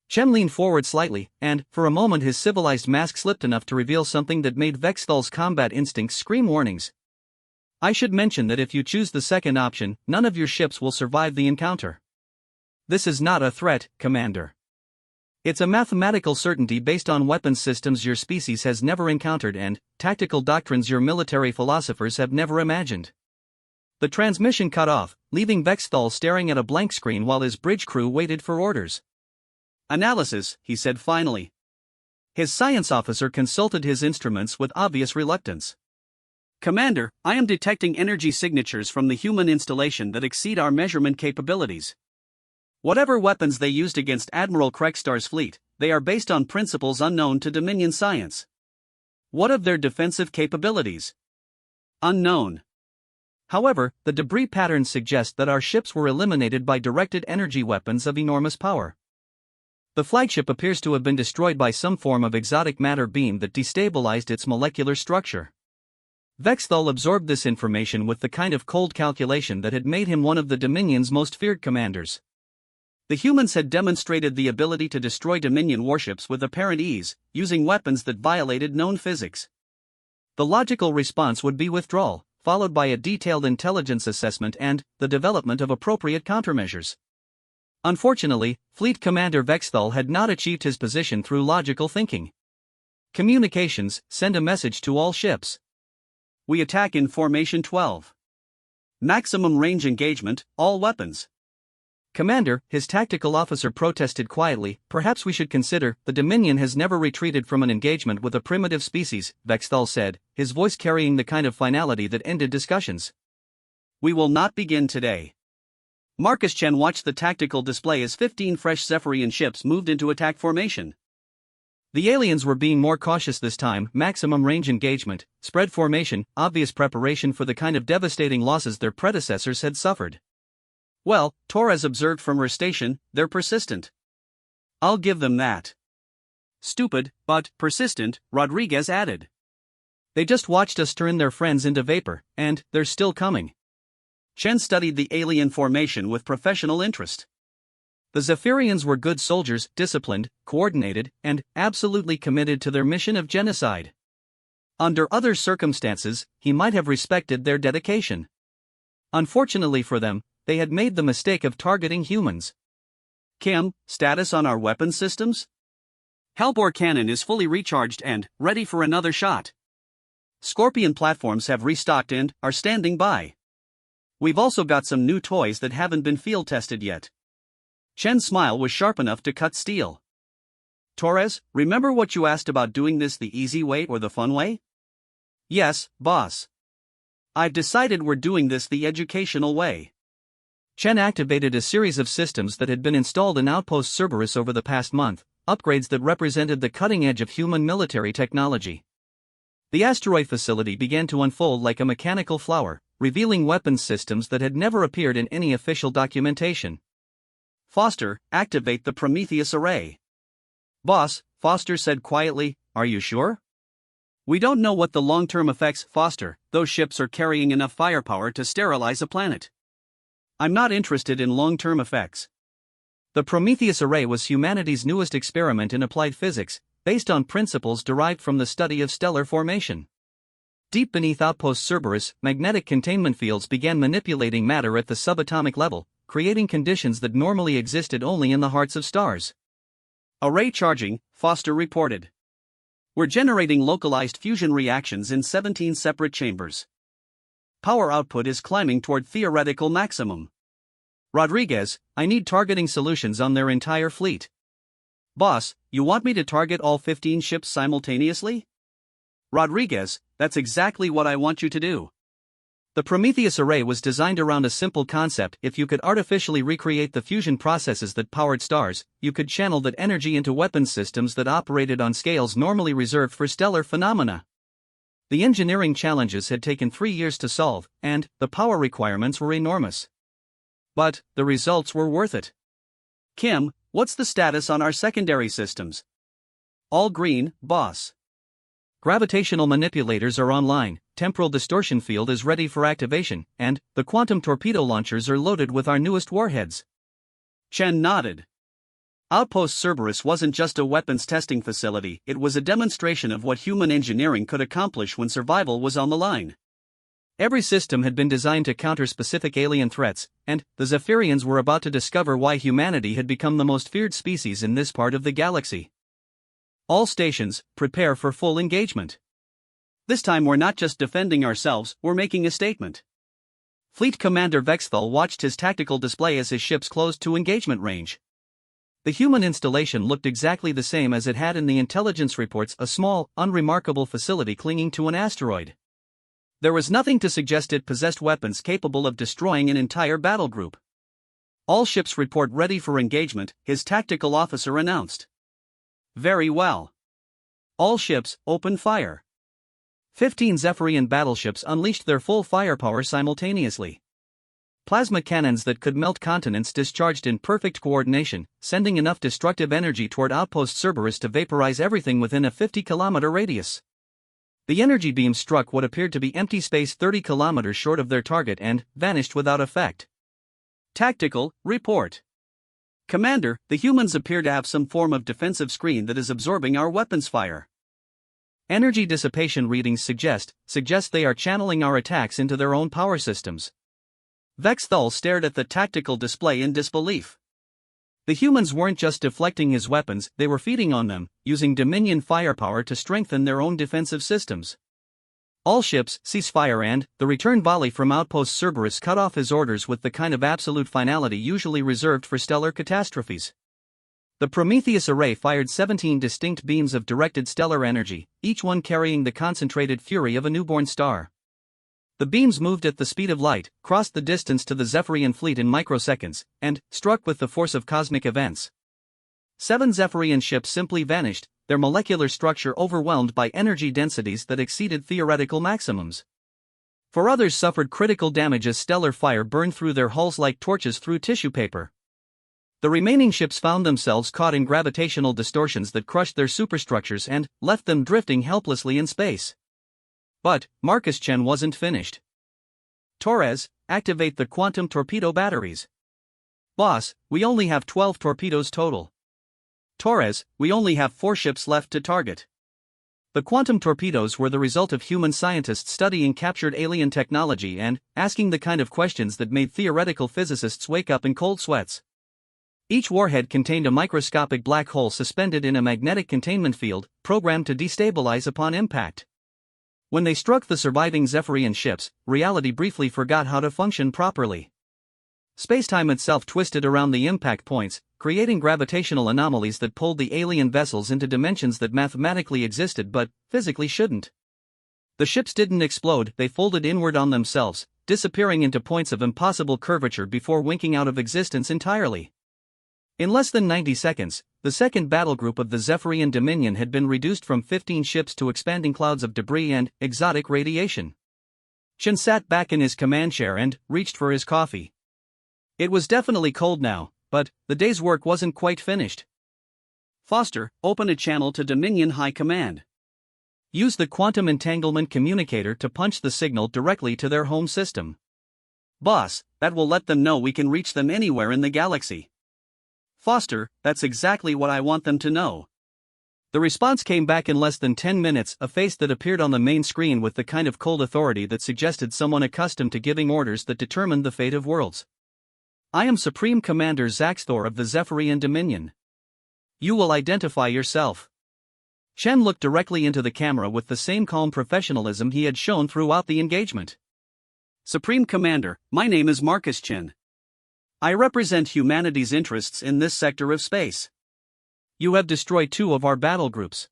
Chen leaned forward slightly, and, for a moment his civilized mask slipped enough to reveal something that made Vexthal's combat instincts scream warnings. I should mention that if you choose the second option, none of your ships will survive the encounter. This is not a threat, Commander. It's a mathematical certainty based on weapons systems your species has never encountered and tactical doctrines your military philosophers have never imagined. The transmission cut off, leaving Vexthal staring at a blank screen while his bridge crew waited for orders. Analysis, he said finally. His science officer consulted his instruments with obvious reluctance. Commander, I am detecting energy signatures from the human installation that exceed our measurement capabilities. Whatever weapons they used against Admiral Krekstar's fleet, they are based on principles unknown to Dominion science. What of their defensive capabilities? Unknown. However, the debris patterns suggest that our ships were eliminated by directed energy weapons of enormous power. The flagship appears to have been destroyed by some form of exotic matter beam that destabilized its molecular structure. Vexthal absorbed this information with the kind of cold calculation that had made him one of the Dominion's most feared commanders. The humans had demonstrated the ability to destroy Dominion warships with apparent ease, using weapons that violated known physics. The logical response would be withdrawal, followed by a detailed intelligence assessment and the development of appropriate countermeasures. Unfortunately, Fleet Commander Vexthal had not achieved his position through logical thinking. Communications, send a message to all ships. We attack in Formation 12. Maximum range engagement, all weapons. Commander, his tactical officer protested quietly, perhaps we should consider, the Dominion has never retreated from an engagement with a primitive species, Vexthal said, his voice carrying the kind of finality that ended discussions. We will not begin today. Marcus Chen watched the tactical display as 15 fresh Zephyrian ships moved into attack formation. The aliens were being more cautious this time, maximum range engagement, spread formation, obvious preparation for the kind of devastating losses their predecessors had suffered. Well, Torres observed from her station, they're persistent. I'll give them that. Stupid, but persistent, Rodriguez added. They just watched us turn their friends into vapor, and they're still coming. Chen studied the alien formation with professional interest. The Zephyrians were good soldiers, disciplined, coordinated, and absolutely committed to their mission of genocide. Under other circumstances, he might have respected their dedication. Unfortunately for them, they had made the mistake of targeting humans. Kim, status on our weapon systems? Hellbore cannon is fully recharged and ready for another shot. Scorpion platforms have restocked and are standing by. We've also got some new toys that haven't been field tested yet. Chen's smile was sharp enough to cut steel. Torres, remember what you asked about doing this the easy way or the fun way? Yes, boss. I've decided we're doing this the educational way. Chen activated a series of systems that had been installed in Outpost Cerberus over the past month, upgrades that represented the cutting edge of human military technology. The asteroid facility began to unfold like a mechanical flower, revealing weapons systems that had never appeared in any official documentation. Foster, activate the Prometheus array. Boss, Foster said quietly, are you sure? We don't know what the long-term effects, Foster, those ships are carrying enough firepower to sterilize a planet. I'm not interested in long-term effects. The Prometheus array was humanity's newest experiment in applied physics, based on principles derived from the study of stellar formation. Deep beneath Outpost Cerberus, magnetic containment fields began manipulating matter at the subatomic level, creating conditions that normally existed only in the hearts of stars. Array charging, Foster reported. We're generating localized fusion reactions in 17 separate chambers. Power output is climbing toward theoretical maximum. Rodriguez, I need targeting solutions on their entire fleet. Boss, you want me to target all 15 ships simultaneously? Rodriguez, that's exactly what I want you to do. The Prometheus array was designed around a simple concept: if you could artificially recreate the fusion processes that powered stars, you could channel that energy into weapons systems that operated on scales normally reserved for stellar phenomena. The engineering challenges had taken 3 years to solve, and the power requirements were enormous. But the results were worth it. Kim, what's the status on our secondary systems? All green, boss. Gravitational manipulators are online, temporal distortion field is ready for activation, and the quantum torpedo launchers are loaded with our newest warheads. Chen nodded. Outpost Cerberus wasn't just a weapons testing facility, it was a demonstration of what human engineering could accomplish when survival was on the line. Every system had been designed to counter specific alien threats, and the Zephyrians were about to discover why humanity had become the most feared species in this part of the galaxy. All stations, prepare for full engagement. This time we're not just defending ourselves, we're making a statement. Fleet Commander Vexthal watched his tactical display as his ships closed to engagement range. The human installation looked exactly the same as it had in the intelligence reports: a small, unremarkable facility clinging to an asteroid. There was nothing to suggest it possessed weapons capable of destroying an entire battle group. All ships report ready for engagement, his tactical officer announced. Very well. All ships, open fire. 15 Zephyrian battleships unleashed their full firepower simultaneously. Plasma cannons that could melt continents discharged in perfect coordination, sending enough destructive energy toward Outpost Cerberus to vaporize everything within a 50-kilometer radius. The energy beam struck what appeared to be empty space 30 kilometers short of their target and vanished without effect. Tactical report. Commander, the humans appear to have some form of defensive screen that is absorbing our weapons fire. Energy dissipation readings suggest they are channeling our attacks into their own power systems. Vexthal stared at the tactical display in disbelief. The humans weren't just deflecting his weapons, they were feeding on them, using Dominion firepower to strengthen their own defensive systems. All ships, cease fire, and the return volley from Outpost Cerberus cut off his orders with the kind of absolute finality usually reserved for stellar catastrophes. The Prometheus array fired 17 distinct beams of directed stellar energy, each one carrying the concentrated fury of a newborn star. The beams moved at the speed of light, crossed the distance to the Zephyrian fleet in microseconds, and struck with the force of cosmic events. 7 Zephyrian ships simply vanished, their molecular structure overwhelmed by energy densities that exceeded theoretical maximums. 4 others suffered critical damage as stellar fire burned through their hulls like torches through tissue paper. The remaining ships found themselves caught in gravitational distortions that crushed their superstructures and left them drifting helplessly in space. But Marcus Chen wasn't finished. Torres, activate the quantum torpedo batteries. Boss, we only have 12 torpedoes total. Torres, we only have 4 ships left to target. The quantum torpedoes were the result of human scientists studying captured alien technology and asking the kind of questions that made theoretical physicists wake up in cold sweats. Each warhead contained a microscopic black hole suspended in a magnetic containment field, programmed to destabilize upon impact. When they struck the surviving Zephyrian ships, reality briefly forgot how to function properly. Spacetime itself twisted around the impact points, creating gravitational anomalies that pulled the alien vessels into dimensions that mathematically existed but physically shouldn't. The ships didn't explode, they folded inward on themselves, disappearing into points of impossible curvature before winking out of existence entirely. In less than 90 seconds, the second battle group of the Zephyrian Dominion had been reduced from 15 ships to expanding clouds of debris and exotic radiation. Chen sat back in his command chair and reached for his coffee. It was definitely cold now, but the day's work wasn't quite finished. Foster, open a channel to Dominion High Command. Use the quantum entanglement communicator to punch the signal directly to their home system. Boss, that will let them know we can reach them anywhere in the galaxy. Foster, that's exactly what I want them to know. The response came back in less than 10 minutes, a face that appeared on the main screen with the kind of cold authority that suggested someone accustomed to giving orders that determined the fate of worlds. I am Supreme Commander Zaxthor of the Zephyrian Dominion. You will identify yourself. Chen looked directly into the camera with the same calm professionalism he had shown throughout the engagement. Supreme Commander, my name is Marcus Chen. I represent humanity's interests in this sector of space. You have destroyed 2 of our battle groups.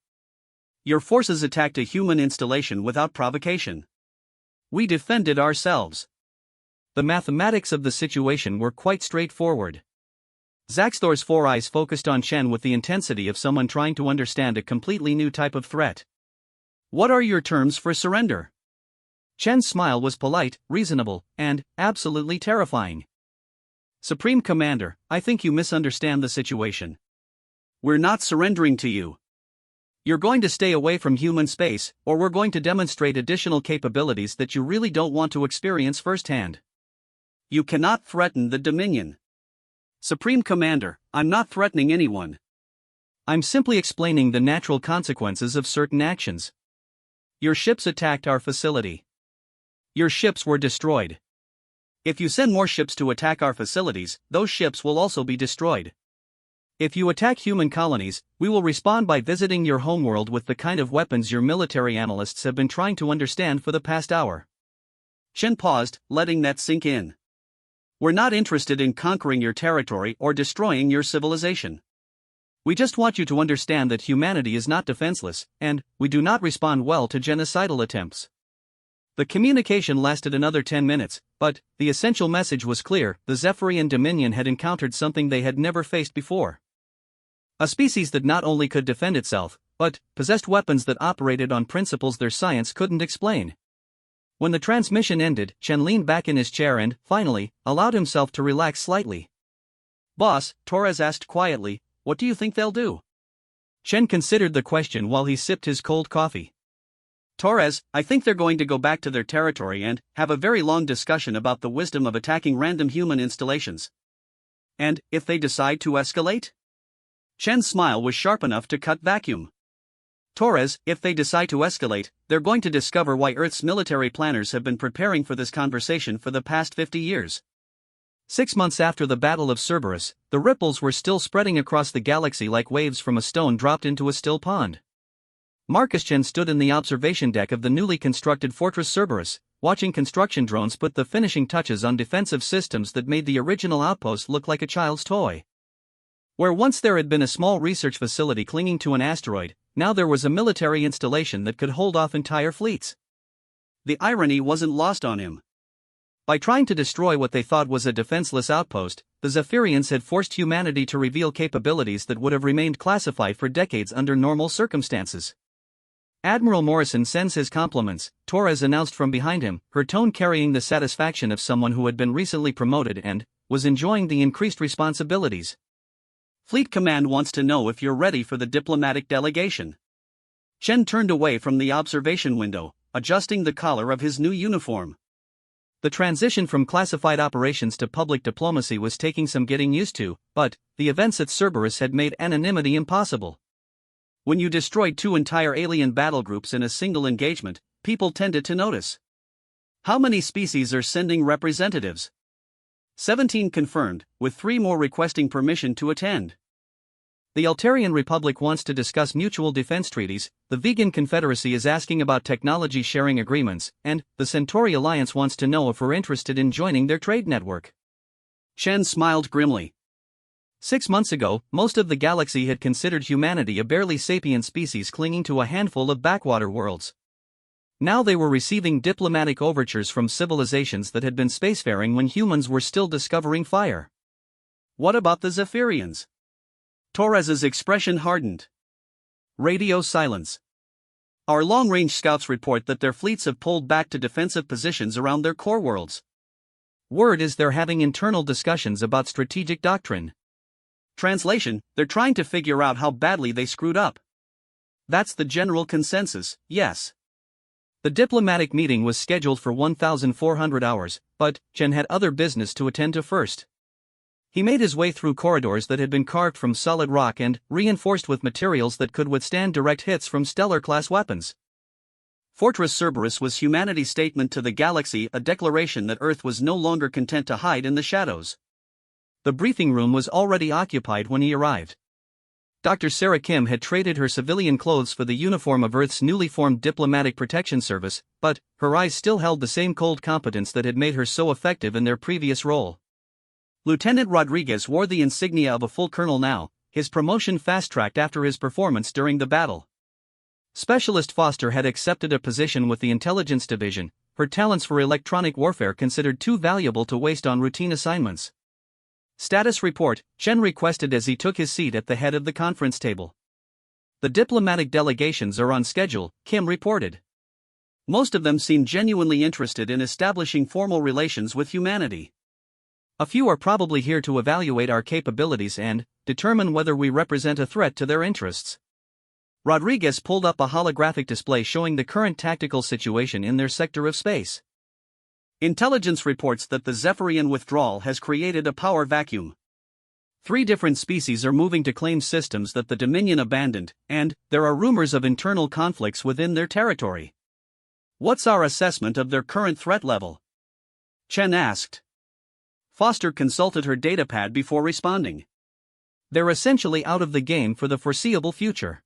Your forces attacked a human installation without provocation. We defended ourselves. The mathematics of the situation were quite straightforward. Zaxthor's 4 eyes focused on Chen with the intensity of someone trying to understand a completely new type of threat. What are your terms for surrender? Chen's smile was polite, reasonable, and absolutely terrifying. Supreme Commander, I think you misunderstand the situation. We're not surrendering to you. You're going to stay away from human space, or we're going to demonstrate additional capabilities that you really don't want to experience firsthand. You cannot threaten the Dominion. Supreme Commander, I'm not threatening anyone. I'm simply explaining the natural consequences of certain actions. Your ships attacked our facility. Your ships were destroyed. If you send more ships to attack our facilities, those ships will also be destroyed. If you attack human colonies, we will respond by visiting your homeworld with the kind of weapons your military analysts have been trying to understand for the past hour. Chen paused, letting that sink in. We're not interested in conquering your territory or destroying your civilization. We just want you to understand that humanity is not defenseless, and we do not respond well to genocidal attempts. The communication lasted another 10 minutes, but the essential message was clear: the Zephyrian Dominion had encountered something they had never faced before. A species that not only could defend itself, but possessed weapons that operated on principles their science couldn't explain. When the transmission ended, Chen leaned back in his chair and, finally, allowed himself to relax slightly. Boss, Torres asked quietly, what do you think they'll do? Chen considered the question while he sipped his cold coffee. Torres, I think they're going to go back to their territory and have a very long discussion about the wisdom of attacking random human installations. And, if they decide to escalate? Chen's smile was sharp enough to cut vacuum. Torres, if they decide to escalate, they're going to discover why Earth's military planners have been preparing for this conversation for the past 50 years. 6 months after the Battle of Cerberus, the ripples were still spreading across the galaxy like waves from a stone dropped into a still pond. Marcus Chen stood in the observation deck of the newly constructed Fortress Cerberus, watching construction drones put the finishing touches on defensive systems that made the original outpost look like a child's toy. Where once there had been a small research facility clinging to an asteroid, now there was a military installation that could hold off entire fleets. The irony wasn't lost on him. By trying to destroy what they thought was a defenseless outpost, the Zephyrians had forced humanity to reveal capabilities that would have remained classified for decades under normal circumstances. Admiral Morrison sends his compliments, Torres announced from behind him, her tone carrying the satisfaction of someone who had been recently promoted and was enjoying the increased responsibilities. Fleet Command wants to know if you're ready for the diplomatic delegation. Chen turned away from the observation window, adjusting the collar of his new uniform. The transition from classified operations to public diplomacy was taking some getting used to, but the events at Cerberus had made anonymity impossible. When you destroyed 2 entire alien battle groups in a single engagement, people tended to notice. How many species are sending representatives? 17 confirmed, with 3 more requesting permission to attend. The Altarian Republic wants to discuss mutual defense treaties, the Vegan Confederacy is asking about technology sharing agreements, and the Centauri Alliance wants to know if we're interested in joining their trade network. Chen smiled grimly. 6 months ago, most of the galaxy had considered humanity a barely sapient species clinging to a handful of backwater worlds. Now they were receiving diplomatic overtures from civilizations that had been spacefaring when humans were still discovering fire. What about the Zephyrians? Torres's expression hardened. Radio silence. Our long-range scouts report that their fleets have pulled back to defensive positions around their core worlds. Word is they're having internal discussions about strategic doctrine. Translation, they're trying to figure out how badly they screwed up. That's the general consensus, yes. The diplomatic meeting was scheduled for 1,400 hours, but Chen had other business to attend to first. He made his way through corridors that had been carved from solid rock and reinforced with materials that could withstand direct hits from stellar-class weapons. Fortress Cerberus was humanity's statement to the galaxy, a declaration that Earth was no longer content to hide in the shadows. The briefing room was already occupied when he arrived. Dr. Sarah Kim had traded her civilian clothes for the uniform of Earth's newly formed Diplomatic Protection Service, but her eyes still held the same cold competence that had made her so effective in their previous role. Lieutenant Rodriguez wore the insignia of a full colonel now, his promotion fast-tracked after his performance during the battle. Specialist Foster had accepted a position with the Intelligence Division, her talents for electronic warfare considered too valuable to waste on routine assignments. Status report, Chen requested as he took his seat at the head of the conference table. The diplomatic delegations are on schedule, Kim reported. Most of them seem genuinely interested in establishing formal relations with humanity. A few are probably here to evaluate our capabilities and determine whether we represent a threat to their interests. Rodriguez pulled up a holographic display showing the current tactical situation in their sector of space. Intelligence reports that the Zephyrian withdrawal has created a power vacuum. 3 different species are moving to claim systems that the Dominion abandoned, and there are rumors of internal conflicts within their territory. What's our assessment of their current threat level? Chen asked. Foster consulted her datapad before responding. They're essentially out of the game for the foreseeable future.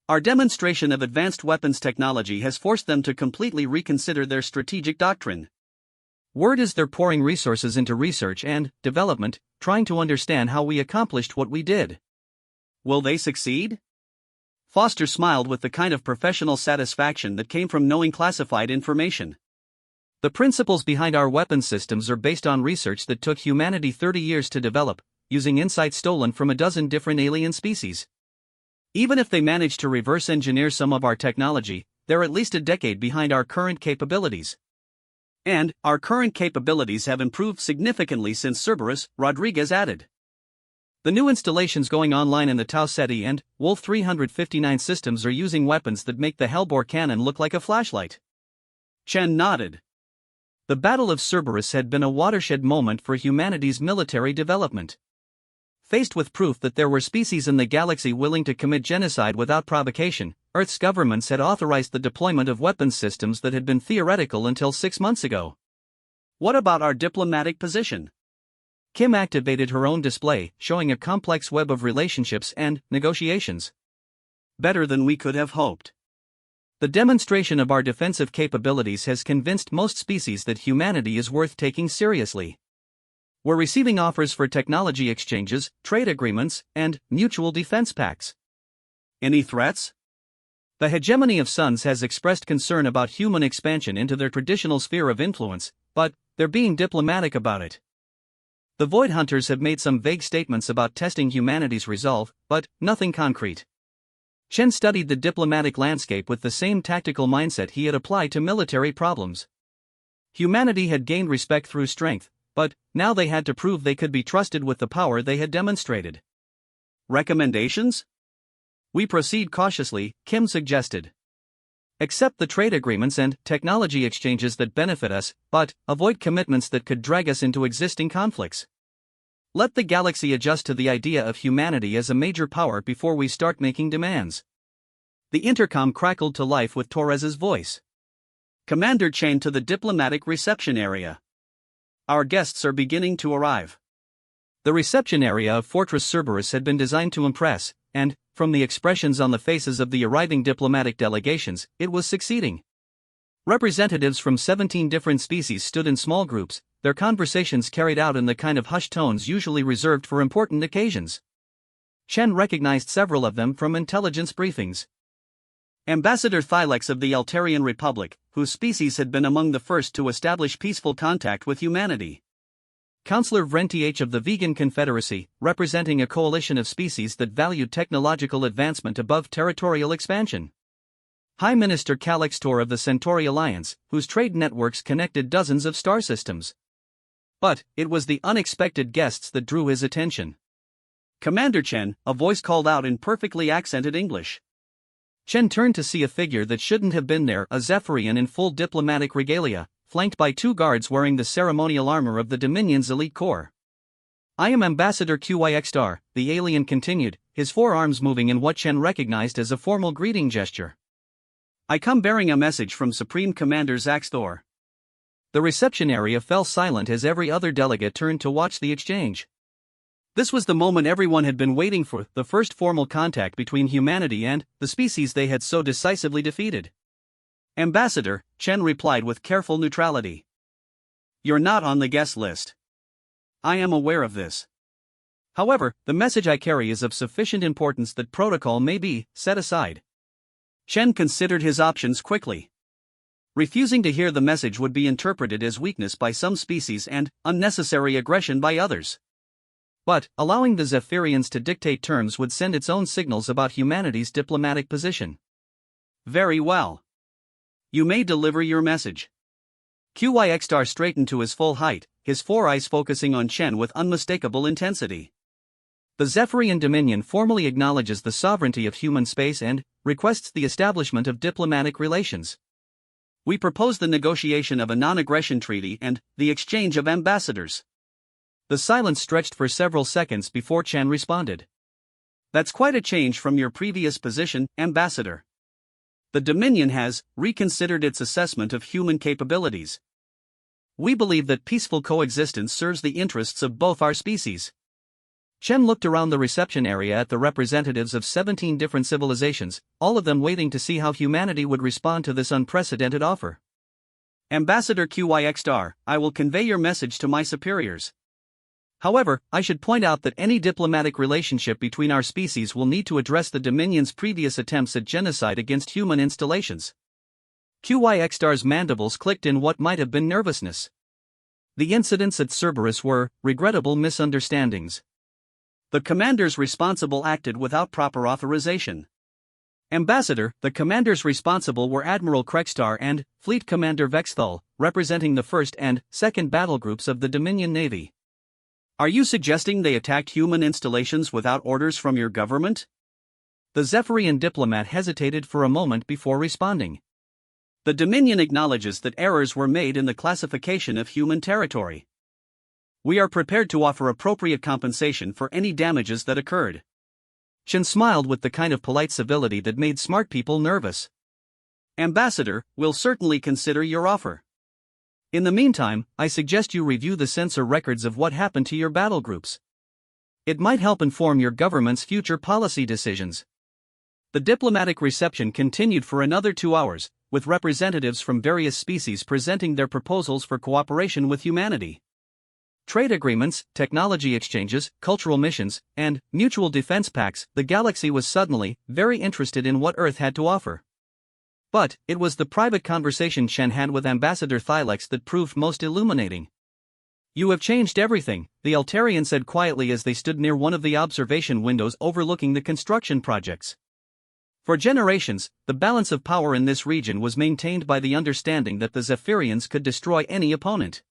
Our demonstration of advanced weapons technology has forced them to completely reconsider their strategic doctrine. Word is they're pouring resources into research and development, trying to understand how we accomplished what we did. Will they succeed? Foster smiled with the kind of professional satisfaction that came from knowing classified information. The principles behind our weapons systems are based on research that took humanity 30 years to develop, using insights stolen from a dozen different alien species. Even if they manage to reverse engineer some of our technology, they're at least a decade behind our current capabilities. And our current capabilities have improved significantly since Cerberus, Rodriguez added. The new installations going online in the Tau Ceti and Wolf 359 systems are using weapons that make the Hellbore cannon look like a flashlight. Chen nodded. The Battle of Cerberus had been a watershed moment for humanity's military development. Faced with proof that there were species in the galaxy willing to commit genocide without provocation, Earth's governments had authorized the deployment of weapons systems that had been theoretical until 6 months ago. What about our diplomatic position? Kim activated her own display, showing a complex web of relationships and negotiations. Better than we could have hoped. The demonstration of our defensive capabilities has convinced most species that humanity is worth taking seriously. We're receiving offers for technology exchanges, trade agreements, and mutual defense pacts. Any threats? The hegemony of suns has expressed concern about human expansion into their traditional sphere of influence, but they're being diplomatic about it. The Void Hunters have made some vague statements about testing humanity's resolve, but nothing concrete. Chen studied the diplomatic landscape with the same tactical mindset he had applied to military problems. Humanity had gained respect through strength, but now they had to prove they could be trusted with the power they had demonstrated. Recommendations? We proceed cautiously, Kim suggested. Accept the trade agreements and technology exchanges that benefit us, but avoid commitments that could drag us into existing conflicts. Let the galaxy adjust to the idea of humanity as a major power before we start making demands. The intercom crackled to life with Torres's voice. Commander Chen to the diplomatic reception area. Our guests are beginning to arrive. The reception area of Fortress Cerberus had been designed to impress, and, from the expressions on the faces of the arriving diplomatic delegations, it was succeeding. Representatives from 17 different species stood in small groups, their conversations carried out in the kind of hushed tones usually reserved for important occasions. Chen recognized several of them from intelligence briefings. Ambassador Thylex of the Altarian Republic, whose species had been among the first to establish peaceful contact with humanity. Councillor Vrentih of the Vegan Confederacy, representing a coalition of species that valued technological advancement above territorial expansion. High Minister Calixtor of the Centauri Alliance, whose trade networks connected dozens of star systems. But it was the unexpected guests that drew his attention. Commander Chen, a voice called out in perfectly accented English. Chen turned to see a figure that shouldn't have been there, a Zephyrian in full diplomatic regalia, flanked by 2 guards wearing the ceremonial armor of the Dominion's elite corps. I am Ambassador QYX Star, the alien continued, his forearms moving in what Chen recognized as a formal greeting gesture. I come bearing a message from Supreme Commander Zaxthor. The reception area fell silent as every other delegate turned to watch the exchange. This was the moment everyone had been waiting for, the first formal contact between humanity and the species they had so decisively defeated. Ambassador, Chen replied with careful neutrality. You're not on the guest list. I am aware of this. However, the message I carry is of sufficient importance that protocol may be set aside. Chen considered his options quickly. Refusing to hear the message would be interpreted as weakness by some species and unnecessary aggression by others. But allowing the Zephyrians to dictate terms would send its own signals about humanity's diplomatic position. Very well. You may deliver your message. HFY straightened to his full height, his four eyes focusing on Chen with unmistakable intensity. The Zephyrian Dominion formally acknowledges the sovereignty of human space and requests the establishment of diplomatic relations. We propose the negotiation of a non-aggression treaty and the exchange of ambassadors. The silence stretched for several seconds before Chen responded. That's quite a change from your previous position, Ambassador. The Dominion has reconsidered its assessment of human capabilities. We believe that peaceful coexistence serves the interests of both our species. Chen looked around the reception area at the representatives of 17 different civilizations, all of them waiting to see how humanity would respond to this unprecedented offer. Ambassador HFY, I will convey your message to my superiors. However, I should point out that any diplomatic relationship between our species will need to address the Dominion's previous attempts at genocide against human installations. HFY's mandibles clicked in what might have been nervousness. The incidents at Cerberus were regrettable misunderstandings. The commanders responsible acted without proper authorization. Ambassador, the commanders responsible were Admiral Krekstar and Fleet Commander Vexthal, representing the 1st and 2nd battle groups of the Dominion Navy. Are you suggesting they attacked human installations without orders from your government? The Zephyrian diplomat hesitated for a moment before responding. The Dominion acknowledges that errors were made in the classification of human territory. We are prepared to offer appropriate compensation for any damages that occurred. Chen smiled with the kind of polite civility that made smart people nervous. Ambassador, we'll certainly consider your offer. In the meantime, I suggest you review the sensor records of what happened to your battle groups. It might help inform your government's future policy decisions. The diplomatic reception continued for another 2 hours, with representatives from various species presenting their proposals for cooperation with humanity. Trade agreements, technology exchanges, cultural missions, and mutual defense pacts. The galaxy was suddenly very interested in what Earth had to offer. But it was the private conversation Chen had with Ambassador Thylex that proved most illuminating. You have changed everything, the Altarian said quietly as they stood near one of the observation windows overlooking the construction projects. For generations, the balance of power in this region was maintained by the understanding that the Zephyrians could destroy any opponent.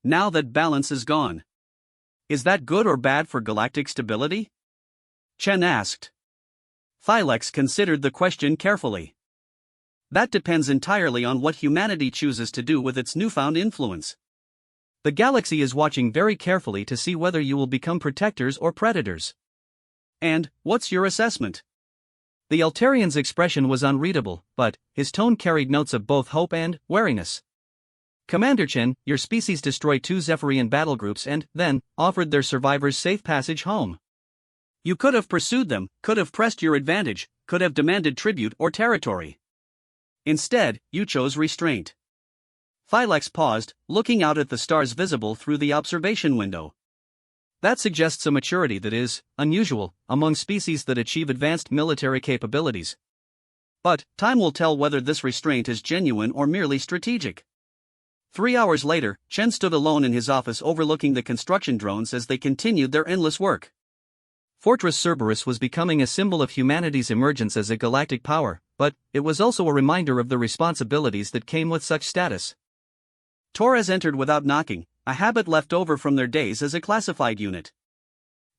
Now that balance is gone. Is that good or bad for galactic stability? Chen asked. Thylex considered the question carefully. That depends entirely on what humanity chooses to do with its newfound influence. The galaxy is watching very carefully to see whether you will become protectors or predators. And, what's your assessment? The Altarian's expression was unreadable, but his tone carried notes of both hope and wariness. Commander Chen, your species destroyed 2 Zephyrian battle groups and, then, offered their survivors safe passage home. You could have pursued them, could have pressed your advantage, could have demanded tribute or territory. Instead, you chose restraint. Thylex paused, looking out at the stars visible through the observation window. That suggests a maturity that is unusual among species that achieve advanced military capabilities. But time will tell whether this restraint is genuine or merely strategic. 3 hours later, Chen stood alone in his office overlooking the construction drones as they continued their endless work. Fortress Cerberus was becoming a symbol of humanity's emergence as a galactic power, but it was also a reminder of the responsibilities that came with such status. Torres entered without knocking, a habit left over from their days as a classified unit.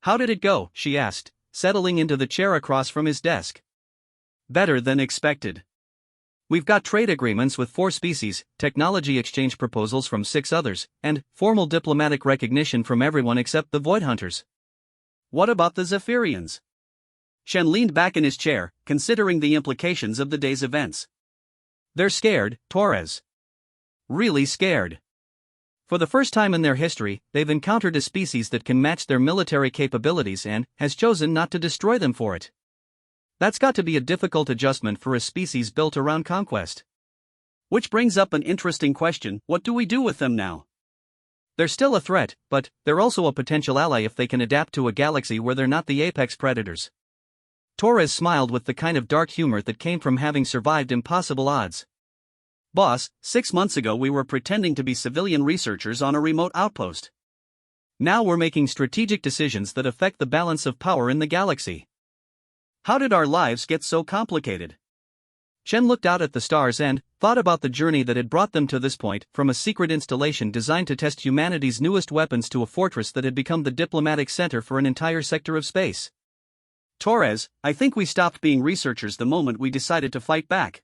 How did it go? She asked, settling into the chair across from his desk. Better than expected. We've got trade agreements with 4 species, technology exchange proposals from 6 others, and formal diplomatic recognition from everyone except the Void Hunters. What about the Zephyrians? Chen leaned back in his chair, considering the implications of the day's events. They're scared, Torres. Really scared. For the first time in their history, they've encountered a species that can match their military capabilities and has chosen not to destroy them for it. That's got to be a difficult adjustment for a species built around conquest. Which brings up an interesting question: what do we do with them now? They're still a threat, but they're also a potential ally if they can adapt to a galaxy where they're not the apex predators. Torres smiled with the kind of dark humor that came from having survived impossible odds. Boss, 6 months ago we were pretending to be civilian researchers on a remote outpost. Now we're making strategic decisions that affect the balance of power in the galaxy. How did our lives get so complicated? Chen looked out at the stars and thought about the journey that had brought them to this point, from a secret installation designed to test humanity's newest weapons to a fortress that had become the diplomatic center for an entire sector of space. Torres, I think we stopped being researchers the moment we decided to fight back.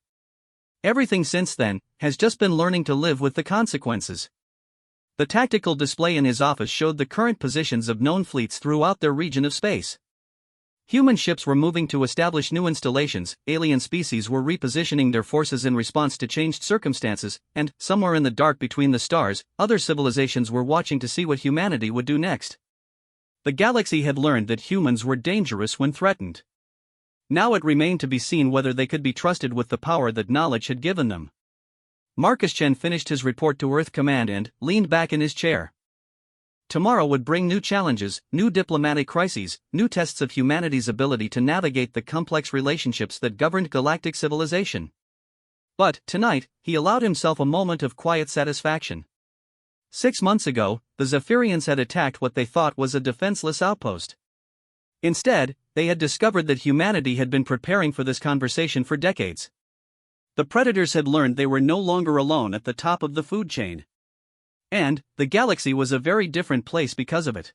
Everything since then has just been learning to live with the consequences. The tactical display in his office showed the current positions of known fleets throughout their region of space. Human ships were moving to establish new installations, alien species were repositioning their forces in response to changed circumstances, and, somewhere in the dark between the stars, other civilizations were watching to see what humanity would do next. The galaxy had learned that humans were dangerous when threatened. Now it remained to be seen whether they could be trusted with the power that knowledge had given them. Marcus Chen finished his report to Earth Command and leaned back in his chair. Tomorrow would bring new challenges, new diplomatic crises, new tests of humanity's ability to navigate the complex relationships that governed galactic civilization. But, tonight, he allowed himself a moment of quiet satisfaction. 6 months ago, the Zephyrians had attacked what they thought was a defenseless outpost. Instead, they had discovered that humanity had been preparing for this conversation for decades. The predators had learned they were no longer alone at the top of the food chain. And the galaxy was a very different place because of it.